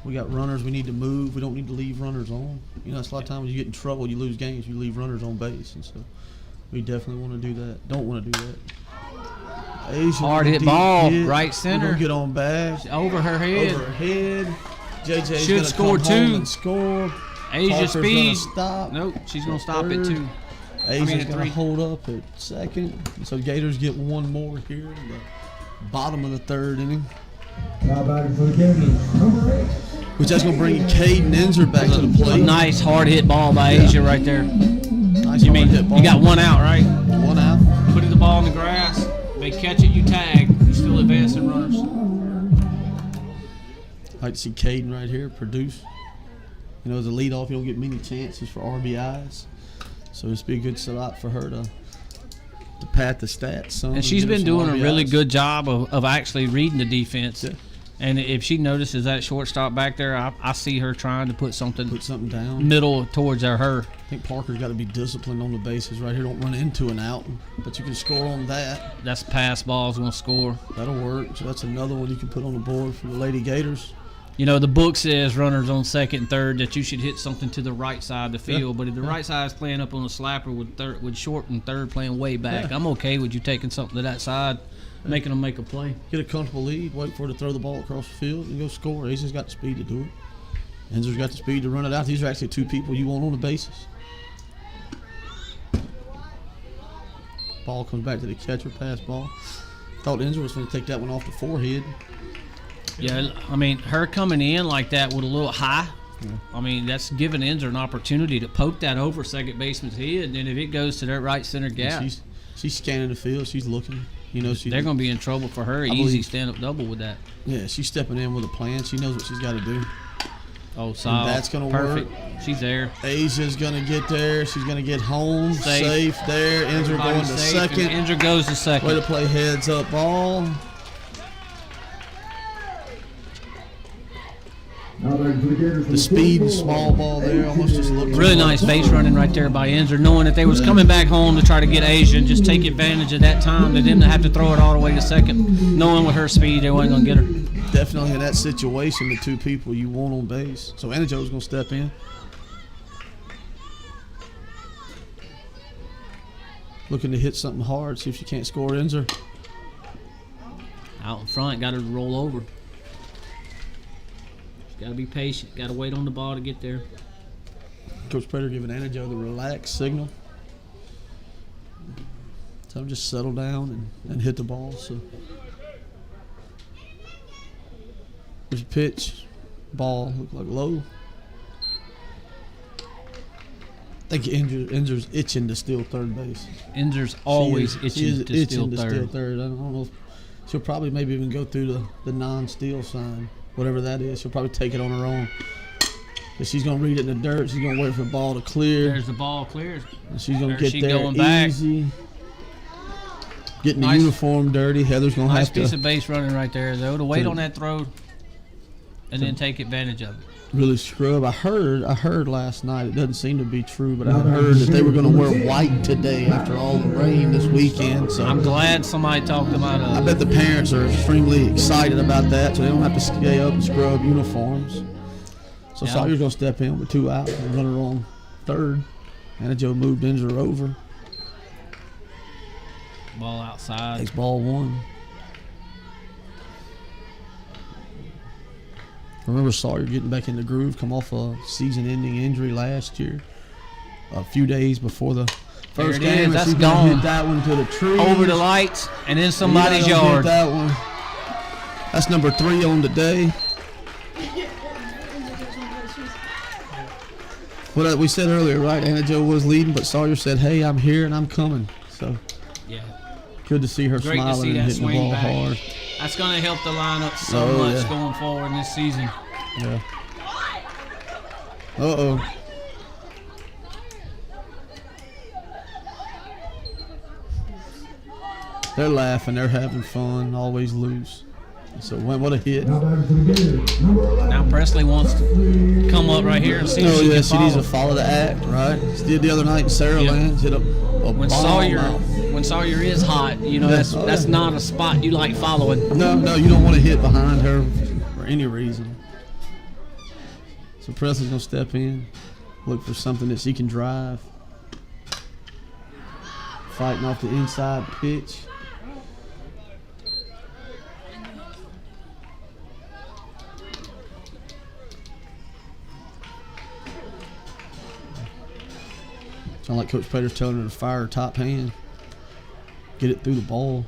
We got runners we need to move. We don't need to leave runners on. You know, it's a lot of times when you get in trouble, you lose games, you leave runners on base. And so we definitely want to do that. Don't want to do that. Asia hard hit ball, right center. We're gonna get on back. Over her head. Over her head. JJ should score 2. And score. Asia Parker's speed. Stop. Nope, she's going to stop it 2. Asia's going to hold up at second. So Gators get one more here in the bottom of the 3rd inning. Which that's going to bring Caden Enzer back to the plate. A nice hard hit ball by Asia right there. Nice you mean hit ball. You got 1 out, right? 1 out. Putting the ball in the grass. They catch it, you tag. You still advancing runners. I'd like to see Caden right here produce. You know, as a leadoff, you don't get many chances for RBIs. So it's be a good spot for her to pad the stats. And she's been doing a really good job of actually reading the defense. Yeah. And if she notices that shortstop back there, I see her trying to put something down middle towards her. I think Parker's got to be disciplined on the bases right here. Don't run into an out, but you can score on that. That's pass ball's going to score. That'll work. So that's another one you can put on the board for the Lady Gators. You know, the book says runners on 2nd and 3rd that you should hit something to the right side of the field. But if the right side is playing up on the slapper with short and 3rd playing way back, I'm okay with you taking something to that side, making them make a play. Get a comfortable lead, wait for her to throw the ball across the field, and go score. Asia's got the speed to do it. Enzer's got the speed to run it out. These are actually 2 people you want on the bases. Ball comes back to the catcher, pass ball. Thought Enzer was going to take that one off the forehead. Yeah, I mean, her coming in like that with a little high, I mean, that's giving Enzer an opportunity to poke that over second baseman's head, and then if it goes to that right center gap, she's scanning the field. She's looking. You know, they're going to be in trouble for her. Easy stand-up double with that. Yeah, she's stepping in with a plan. She knows what she's got to do. Oh, solid. That's going to work. She's there. Asia's going to get there. She's going to get home. Safe there. Enzer going to second. Enzer goes to second. Way to play heads-up ball. The speed and small ball there almost just looked really nice base running right there by Enzer, knowing that they was coming back home to try to get Asia and just take advantage of that time. They didn't have to throw it all the way to second, knowing with her speed they wasn't going to get her. Definitely in that situation, the two people you want on base. So Anajo's going to step in. Looking to hit something hard, see if she can't score Enzer. Out in front, got her to roll over. Got to be patient. Got to wait on the ball to get there. Coach Prater giving Anajo the relax signal. Tell him just settle down and hit the ball. So there's a pitch. Ball looked like low. I think Enzer's itching to steal third base. Enzer's always itching to steal third. I don't know if she'll probably maybe even go through the non-steal sign. Whatever that is, she'll probably take it on her own. But she's going to read it in the dirt. She's going to wait for the ball to clear. There's the ball clears. And she's going to get there easy. Getting the uniform dirty. Heather's going to have to. Nice piece of base running right there, though, to wait on that throw and then take advantage of it. Really scrub. I heard last night, it doesn't seem to be true, but I heard that they were going to wear white today after all the rain this weekend. So I'm glad somebody talked about it. I bet the parents are extremely excited about that, so they don't have to stay up and scrub uniforms. So Sawyer's going to step in with 2 out and run her on third. Anajo moved Enzer over. Ball outside. Takes ball 1. Remember Sawyer getting back in the groove, come off a season-ending injury last year. A few days before the first game. That's gone. Hit that one to the tree. Over the lights and in somebody's yard. Hit that one. That's number 3 on the day. What we said earlier, right? Anajo was leading, but Sawyer said, "Hey, I'm here and I'm coming." So yeah, good to see her smiling and hitting the ball hard. That's going to help the lineup so much going forward in this season. Yeah. Uh-oh. They're laughing. They're having fun. Always lose. So what a hit. Now Presley wants to come up right here and see if she can she needs to follow the act, right? She did the other night in Saraland. Hit a when Sawyer is hot, you know, that's not a spot you like following. No, you don't want to hit behind her for any reason. So Presley's going to step in, look for something that she can drive. Fighting off the inside pitch. Sound like Coach Prater's telling her to fire her top hand. Get it through the ball.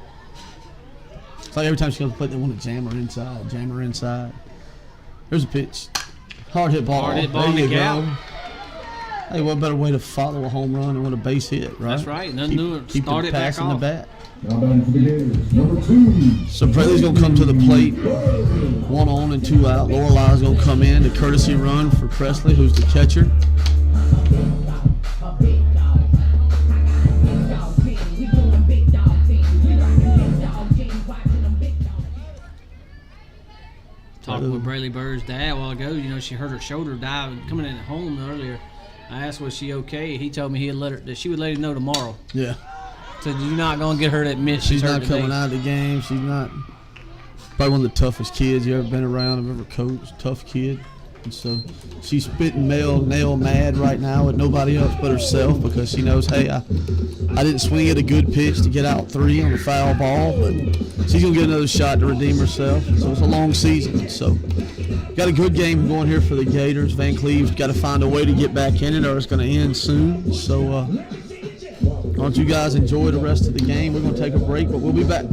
It's like every time she comes to play, they want to jam her inside. There's a pitch. Hard hit ball. Hard hit ball in the gap. Hey, what better way to follow a home run than with a base hit, right? That's right. Keep the pass in the bat. Number 2. So Presley's going to come to the plate. 1 on and 2 out. Lorelai's going to come in. The courtesy run for Presley, who's the catcher. Talking with Braley Bird's dad a while ago, you know, she hurt her shoulder dive coming in at home earlier. I asked was she okay. He told me that she would let him know tomorrow. Yeah. So you're not gonna get her to admit she's hurt not today. coming out of the game. She's not. Probably one of the toughest kids you ever been around. I've ever coached. Tough kid. And so she's spitting nail mad right now with nobody else but herself because she knows, hey, I didn't swing at a good pitch to get out 3 on a foul ball, but she's going to get another shot to redeem herself. So it's a long season. So got a good game going here for the Gators. Vancleave's got to find a way to get back in it or it's going to end soon. So why don't you guys enjoy the rest of the game. We're going to take a break, but we'll be back.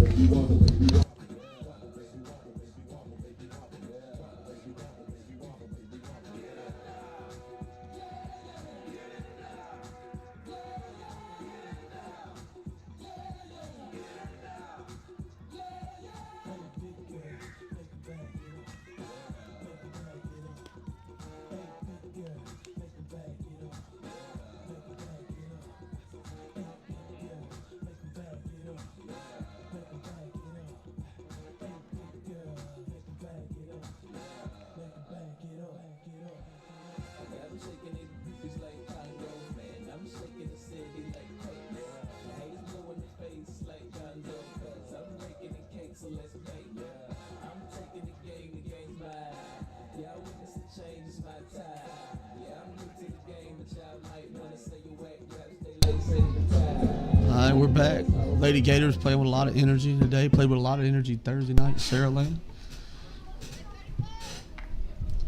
right, we're back. Lady Gators playing with a lot of energy today. Played with a lot of energy Thursday night at Saraland.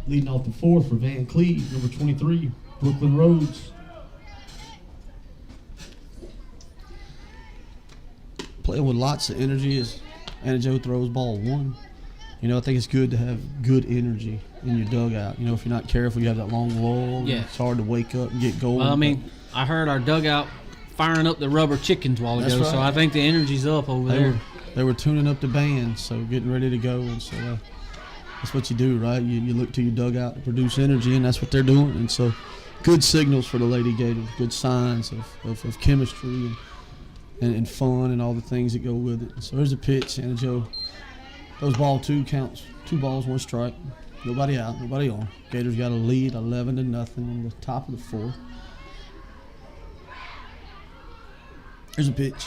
Leading off the fourth for Vancleave, number 23, Brooklyn Rhodes. Playing with lots of energy as Anna Jo throws ball 1. You know, I think it's good to have good energy in your dugout. You know, if you're not careful, you have that long lull. Yeah. It's hard to wake up and get going. Well, I mean, I heard our dugout firing up the rubber chickens a while ago, That's so right. I think the energy's up over there. They were tuning up the band, so getting ready to go. And so that's what you do, right? You look to your dugout to produce energy, and that's what they're doing. And so good signals for the Lady Gators, good signs of chemistry and fun and all the things that go with it. So there's a pitch, Anna Jo. Those ball 2 counts. 2 balls, 1 strike. Nobody out, nobody on. Gators got a lead 11-0 in the top of the 4th. Here's a pitch.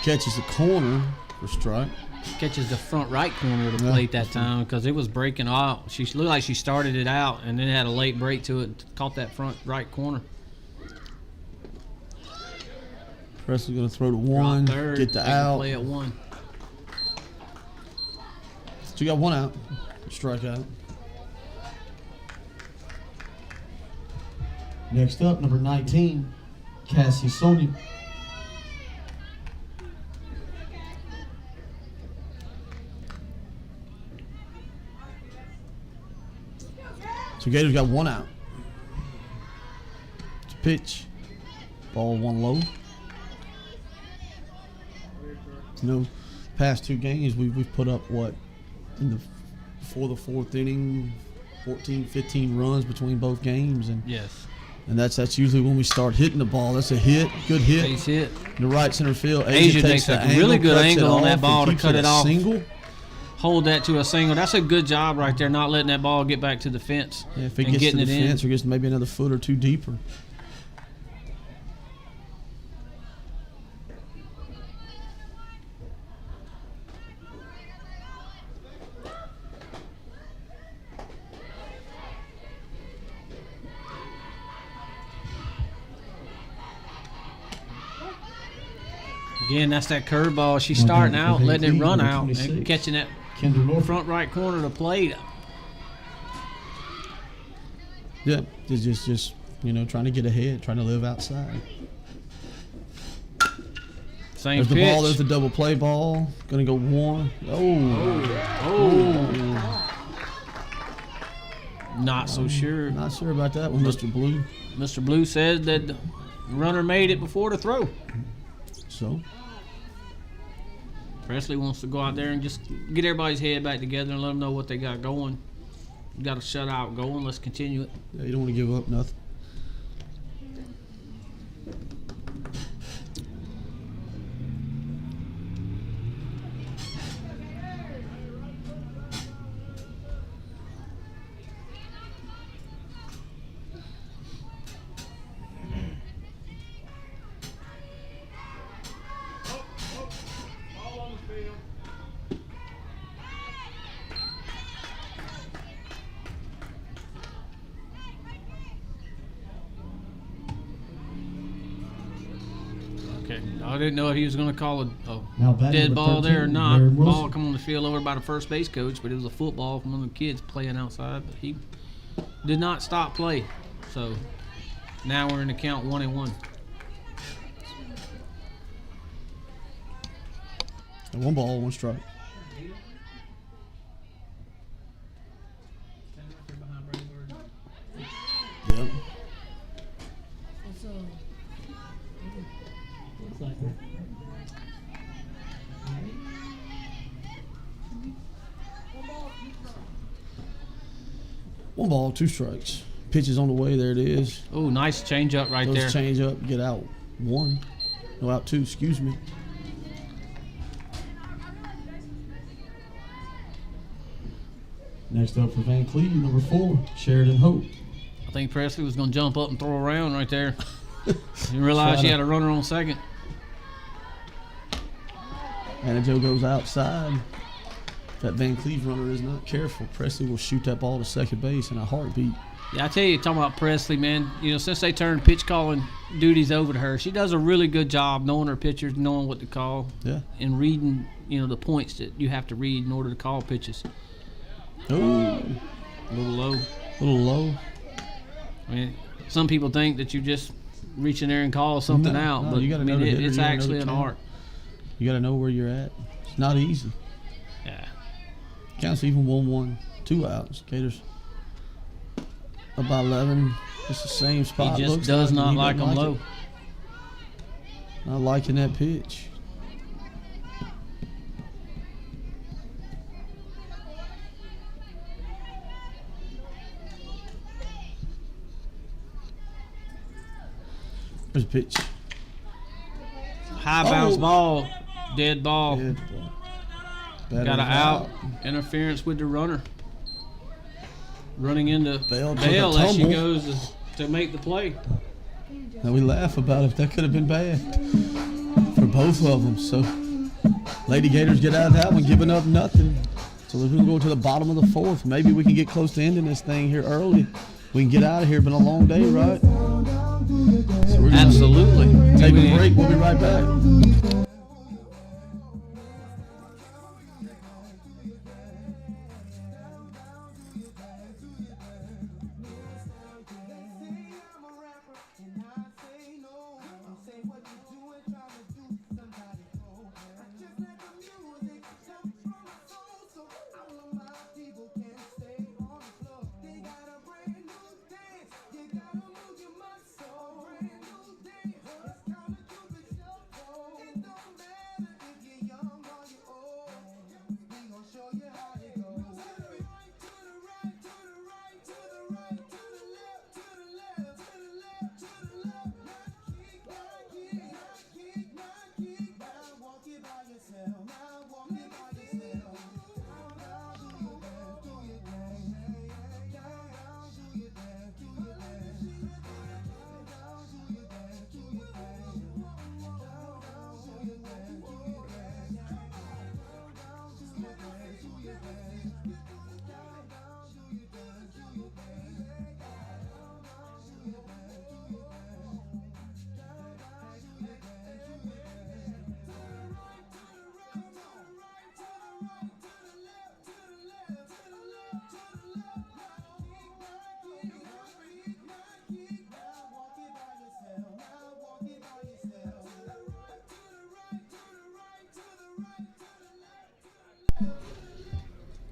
Catches the corner for strike. Catches the front right corner of the plate that time because it was breaking out. She looked like she started it out and then had a late break to it. Caught that front right corner. Presley's going to throw to 1, Third, get the out. Play at 1. So you got 1 out, strikeout. Next up, number 19, Cassie Sonia. So Gators got 1 out. It's a pitch. Ball 1 low. You know, past 2 games we've put up what before the 4th inning, 14, 15 runs between both games, and Yes. and that's usually when we start hitting the ball. That's a hit, good hit. Base hit. The right center field. Asia takes takes the a really good cuts it angle on that off, ball and to keeps cut it a off. Single. Hold that to a single. That's a good job right there, not letting that ball get back to the fence. Yeah, if it and gets to getting the it fence in. or gets maybe another foot or 2 deeper. Again, that's that curveball. She's starting out, letting it run out, and 26. catching that Kendra Norfolk. front right corner of the plate. Yeah, just trying to get ahead, trying to live outside. Same There's the pitch. ball. There's the double play ball. Gonna go 1. Not so sure. Not sure about that one, Mr. Blue. Mr. Blue said that the runner made it before the throw. So Presley wants to go out there and just get everybody's head back together and let them know what they got going. Got a shutout going. Let's continue it. yeah, you don't want to give up nothing. Okay. I didn't know if he was going to call Now a batting dead number ball there or 13, not. Aaron Ball Wilson. come on the field over by the first base coach, but it was a football from one of the kids playing outside. But he did not stop play. So now we're in the count 1-1. And 1 ball, 1 strike. Yep. One ball, 2 strikes. Pitch is on the way. There it is. Oh, nice change up right Those there. change up, get out 1. No, out 2, excuse me. Next up for Vancleave, number 4, Sheridan Hope. I think Presley was going to jump up and throw around right there. You realize she had a runner on second. Anna Jo goes outside. If that Vancleave runner is not careful, Presley will shoot that ball to second base in a heartbeat. Yeah, I tell you, talking about Presley, man, you know, since they turned pitch calling duties over to her, she does a really good job knowing her pitchers, knowing what to call, and reading, you know, the points that you have to read in order to call pitches. Ooh. A little low. A little low. I mean, some people think that you just reach in there and call something out, but you gotta I mean, know the hitter, it's you gotta actually know the an count. art. You got to know where you're at. It's not easy. Yeah. Counts even 1-1, 2 outs. Gators about 11. It's the same spot. He just looks does like, not and he like doesn't them low. it. Not liking that pitch. There's a pitch. High bounce ball, dead ball. Good. Got an out. Interference with the runner. Running into Bell took a Bell as she tumble. goes to make the play. Now we laugh about it. That could have been bad for both of them. So Lady Gators get out of that one, giving up nothing. So if we go to the bottom of the 4th, maybe we can get close to ending this thing here early. We can get out of here. Been a long day, right? So we're gonna Absolutely. take a break. We'll be right back.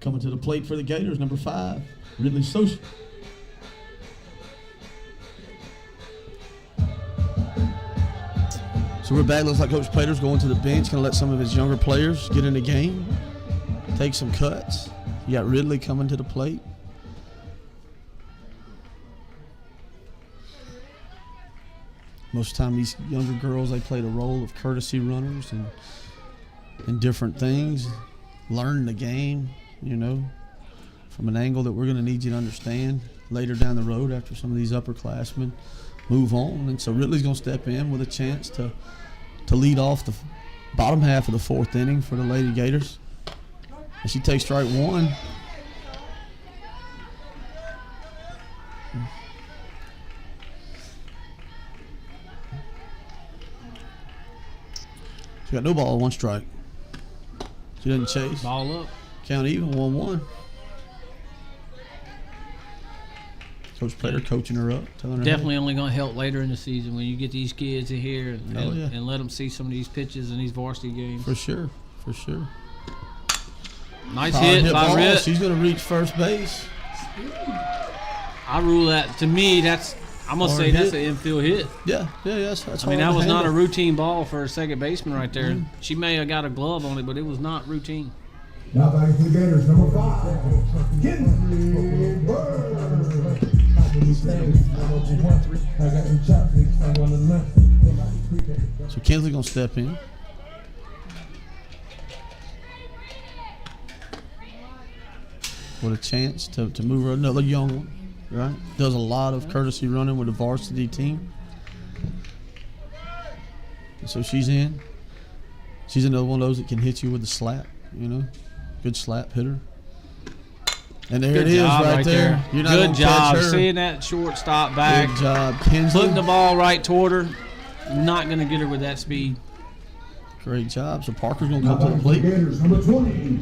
Coming to the plate for the Gators, number 5, Ridley Social. So we're back. Looks like Coach Plater's going to the bench, going to let some of his younger players get in the game, take some cuts. You got Ridley coming to the plate. Most of the time, these younger girls, they play the role of courtesy runners and different things, learn the game, you know, from an angle that we're going to need you to understand later down the road after some of these upperclassmen move on. And so Ridley's going to step in with a chance to lead off the bottom half of the 4th inning for the Lady Gators. And she takes strike 1. She got no ball, 1 strike. She doesn't chase. Ball up. Count even, 1-1. Coach Plater coaching her up, telling her Definitely only going to help later in the season when you get these kids in here and, Oh, yeah. and let them see some of these pitches in these varsity games. For sure, for sure. Nice Hard hit hit by ball. Rit. She's going to reach first base. I rule that. To me, I'm going to Hard say that's hit. an infield hit. Yeah, that's I mean, hard that to was not a handle. routine ball for a second baseman right there. She may have got a glove on it, but it was not routine. Now back to the Gators, number 5. Kinsley Bird. So Kinsley going to step in. With a chance to move her, another young one, right? Does a lot of courtesy running with the varsity team. And so she's in. She's another one of those that can hit you with a slap, you know. Good slap hitter. And there Good it is job right there. You're not Good gonna job. catch her. Seeing that shortstop back. Good job, Kinsley. Putting the ball right toward her. Not going to get her with that speed. Great job. So Parker's going to come to the plate. Gators, number 20.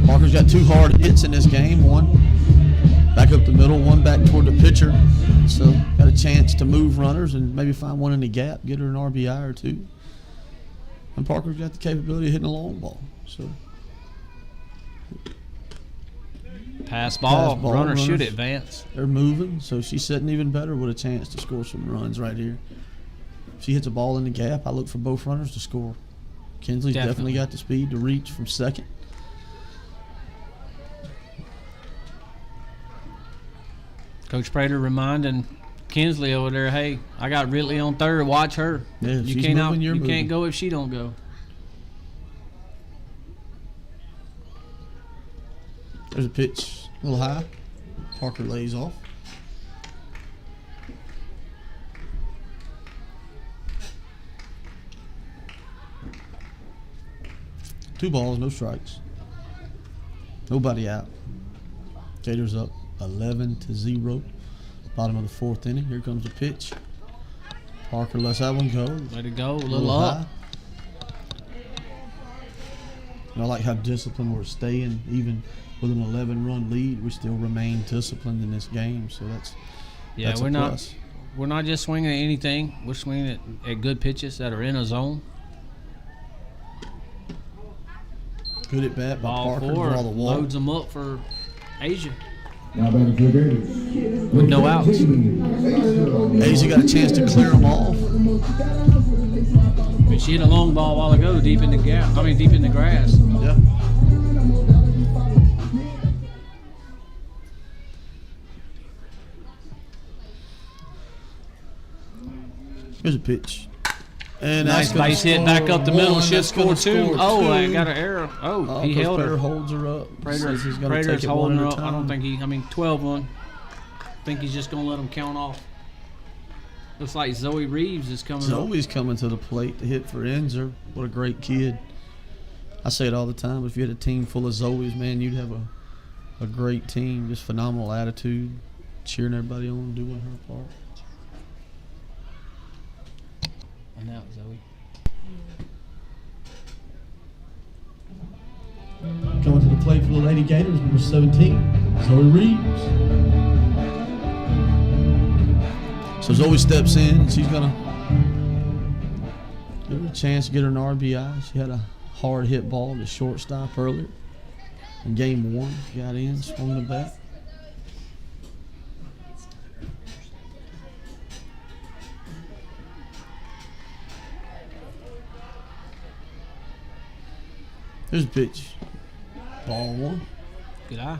Parker's got 2 hard hits in this game. One back up the middle, one back toward the pitcher. So got a chance to move runners and maybe find one in the gap, get her an RBI or 2. And Parker's got the capability of hitting a long ball. So Pass ball. Runner should runners. advance. They're moving, so she's sitting even better with a chance to score some runs right here. If she hits a ball in the gap, I look for both runners to score. Kinsley's definitely got the speed to reach from second. Coach Prater reminding Kinsley over there, hey, I got Ridley on third. Watch her. Yeah, if you she's can't moving, you're you moving. can't go if she don't go. There's a pitch, a little high. Parker lays off. Two balls, no strikes. Nobody out. Gators up 11-0. Bottom of the 4th inning. Here comes the pitch. Parker lets that one go. Let it go. A little up. high. I like how disciplined we're staying, even with an 11-run lead. We still remain disciplined in this game, so that's We're a not plus. we're not just swinging at anything. We're swinging at good pitches that are in a zone. Good at bat by Ball Parker. 4 Draw the wall. loads them up for Asia Now batting for the Gators. with no outs. Asia got a chance to clear them off. But she hit a long ball a while ago, deep in the gap. I mean, deep in the grass. Yeah. Here's a pitch. And Nice that's gonna base hit score back up the middle. one. Should That's score gonna 2. score Oh, I 2. got an error. Oh, he Coach held Prater her. holds her up. Says he's gonna Prater's take it one holding at her a up. I don't time. think he. I mean, 12-1. I think he's just gonna let him count off. Looks like Zoe Reeves is coming up. Zoe's coming to the plate to hit for Enzer. What a great kid. I say it all the time. If you had a team full of Zoes, man, you'd have a great team. Just phenomenal attitude, cheering everybody on, doing her part. And now Zoe. Coming to the plate for the Lady Gators, number 17, Zoe Reeves. So Zoe steps in. She's going to give her a chance to get her an RBI. She had a hard hit ball to shortstop earlier in game 1. Got in, swung the bat. Here's a pitch. Ball 1. Good eye.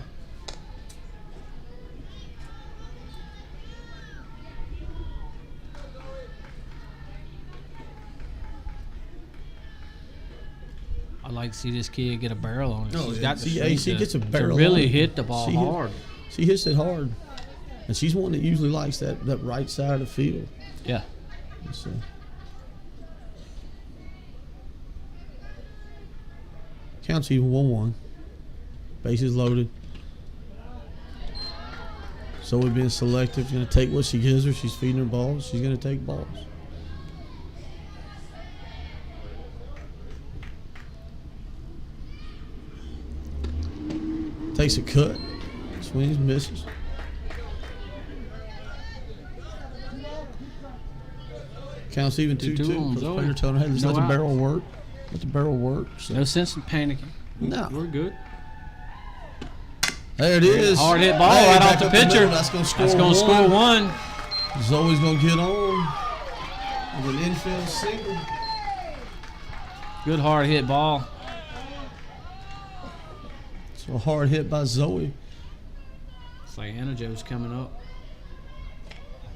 I'd like to see this kid get a barrel on it. Oh, She's yeah. got the She strength gets a to barrel really on it. hit the ball She hard. She hits it hard. And she's one that usually likes that right side of the field. Yeah. So. Counts even 1-1. Bases loaded. Zoe being selective. Going to take what she gives her. She's feeding her balls. She's going to take balls. Takes a cut. Swings, misses. Counts even 2-2. on Zoe. Prater telling her, hey, let's No let the outs. barrel work. Let the barrel work. So. No sense in panicking. No. We're good. There it is. Hard hit ball Hey, right back off the up middle. pitcher. That's going to score That's going to score one. Zoe's going to get on with an infield single. Good hard hit ball. So a hard hit by Zoe. It's like Anna Joe's coming up.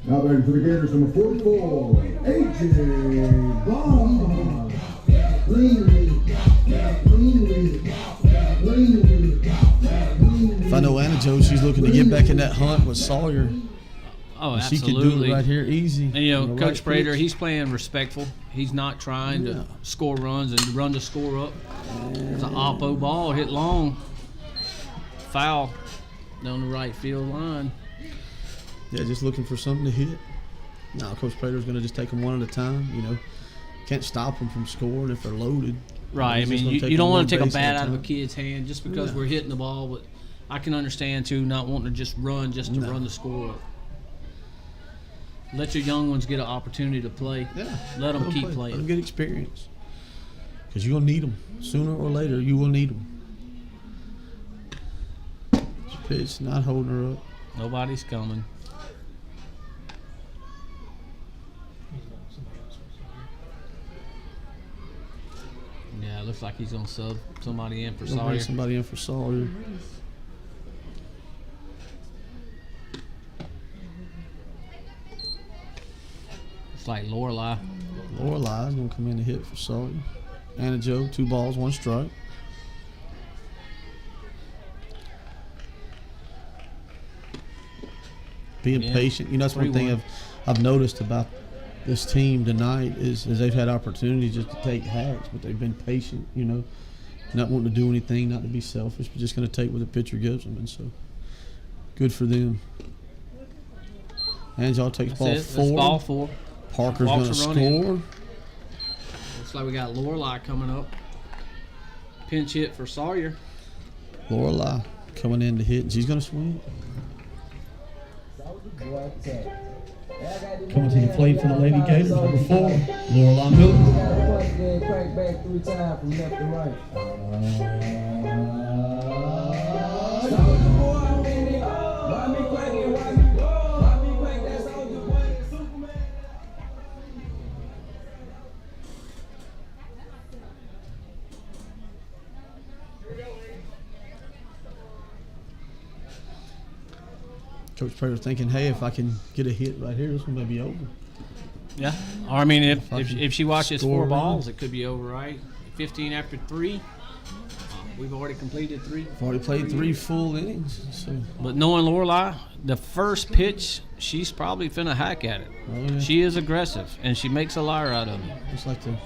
Now batting for the Gators, number 44, AJ Bond. If I know Anna Joe, she's looking to get back in that hunt with Sawyer. Oh, And she absolutely. could do it right here easy. And, you know, on the Coach right Prater, pitch. he's playing respectful. He's not trying to score runs and run the score up. It's an oppo ball hit long. Foul down the right field line. Yeah, just looking for something to hit. Now, Coach Prater's going to just take them one at a time. You know, can't stop them from scoring if they're loaded. Right. I He's just mean, gonna take you don't them want to one take a base at bat out of a time. kid's hand just because No. we're hitting the ball. But I can understand, too, not wanting to just run just to No. run the score up. Let your young ones get an opportunity to play. Yeah. Let them keep Let them playing. get experience. Because you're going to need them. Sooner or later, you will need them. Pitch, not holding her up. Nobody's coming. Yeah, it looks like he's going to sub somebody in for Gonna bring Sawyer. somebody in for Sawyer. It's like Lorelei. Lorelai's going to come in to hit for Sawyer. Anna Joe, 2 balls, 1 strike. Being Yeah. patient. You know, that's one thing 3-1. I've noticed about this team tonight is they've had opportunities just to take hacks, but they've been patient, you know, not wanting to do anything, not to be selfish, but just going to take what the pitcher gives them. And so, good for them. Angel takes That's ball it. That's 4. ball 4. Parker's Walks going to a run in. score. Looks like we got Lorelei coming up. Pinch hit for Sawyer. Lorelei coming in to hit, and she's going to swing. Coming to the plate for the Lady Gators, number 4, Lorelei Miller. Crank back 3 times from left to right. Coach Prater thinking, hey, if I can get a hit right here, this one may be over. Yeah. Or, I mean, If I if can she watches score 4 a balls, run. it could be over, right? 15 after 3. We've already completed 3. I've already played 3 full innings. So, But knowing Lorelei, the first pitch, she's probably finna hack at it. oh, yeah. She is aggressive, and she makes a liar out of it. Just like the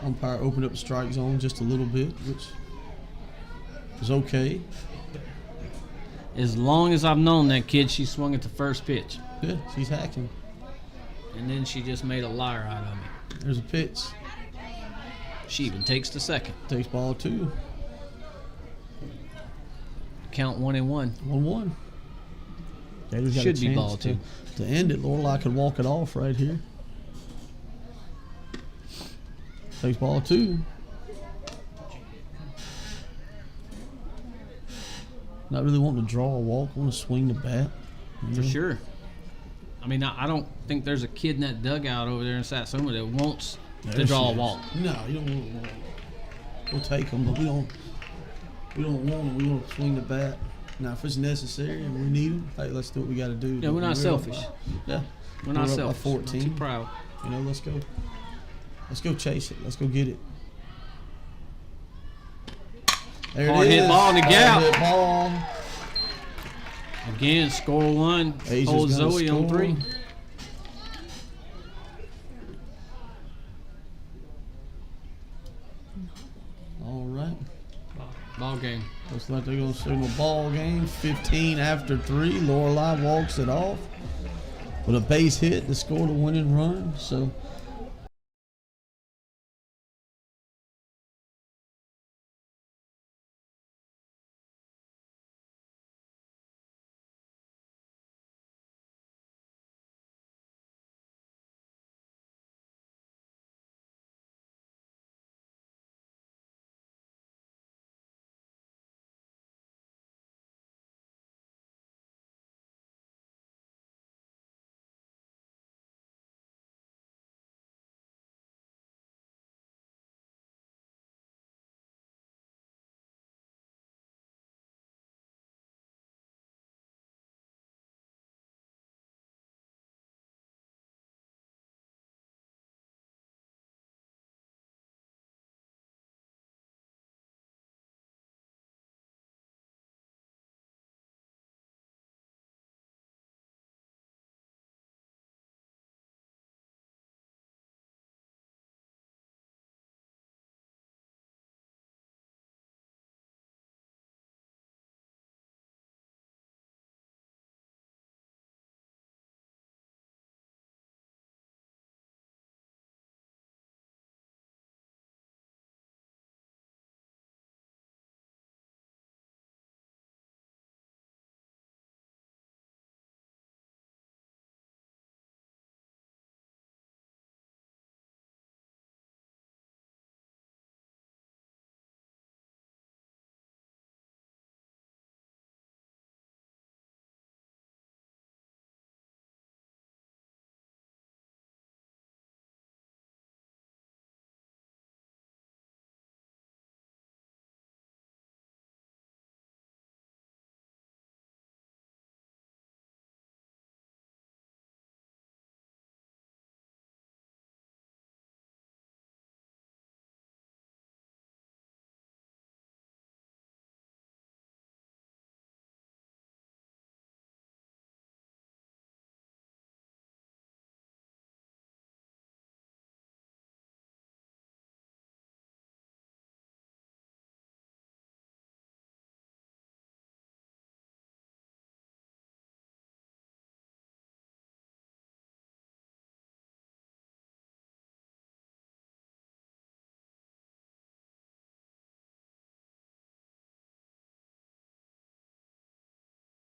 umpire opened up the strike zone just a little bit, which is okay. As long as I've known that kid, she swung at the first pitch. Yeah, she's hacking. And then she just made a liar out of me. There's a pitch. She even takes the second. Takes ball 2. Count 1-1. 1-1. Gators got Should a be chance ball to, 2. to end it. Lorelei could walk it off right here. Takes ball 2. Not really wanting to draw a walk. Want to swing the bat. you For know? sure. I mean, I don't think there's a kid in that dugout over there in Satsuma that wants to There draw she a is. walk. No, you don't want to walk. We'll take them, but we don't want them. We want to swing the bat. Now, if it's necessary and we need them, hey, let's do what we got to do. Yeah, we're not selfish. Yeah, We're not up by selfish. 14. Not too proud. You know, let's go. Let's go chase it. Let's go get it. There Hard it hit is. ball in the Hard gap. hit ball. Again, score 1. Asia's Hold gonna Zoe on score. 3. All right. Ball game. Looks like they're going to signal ball game. 15 after 3. Lorelei walks it off with a base hit to score the winning run. So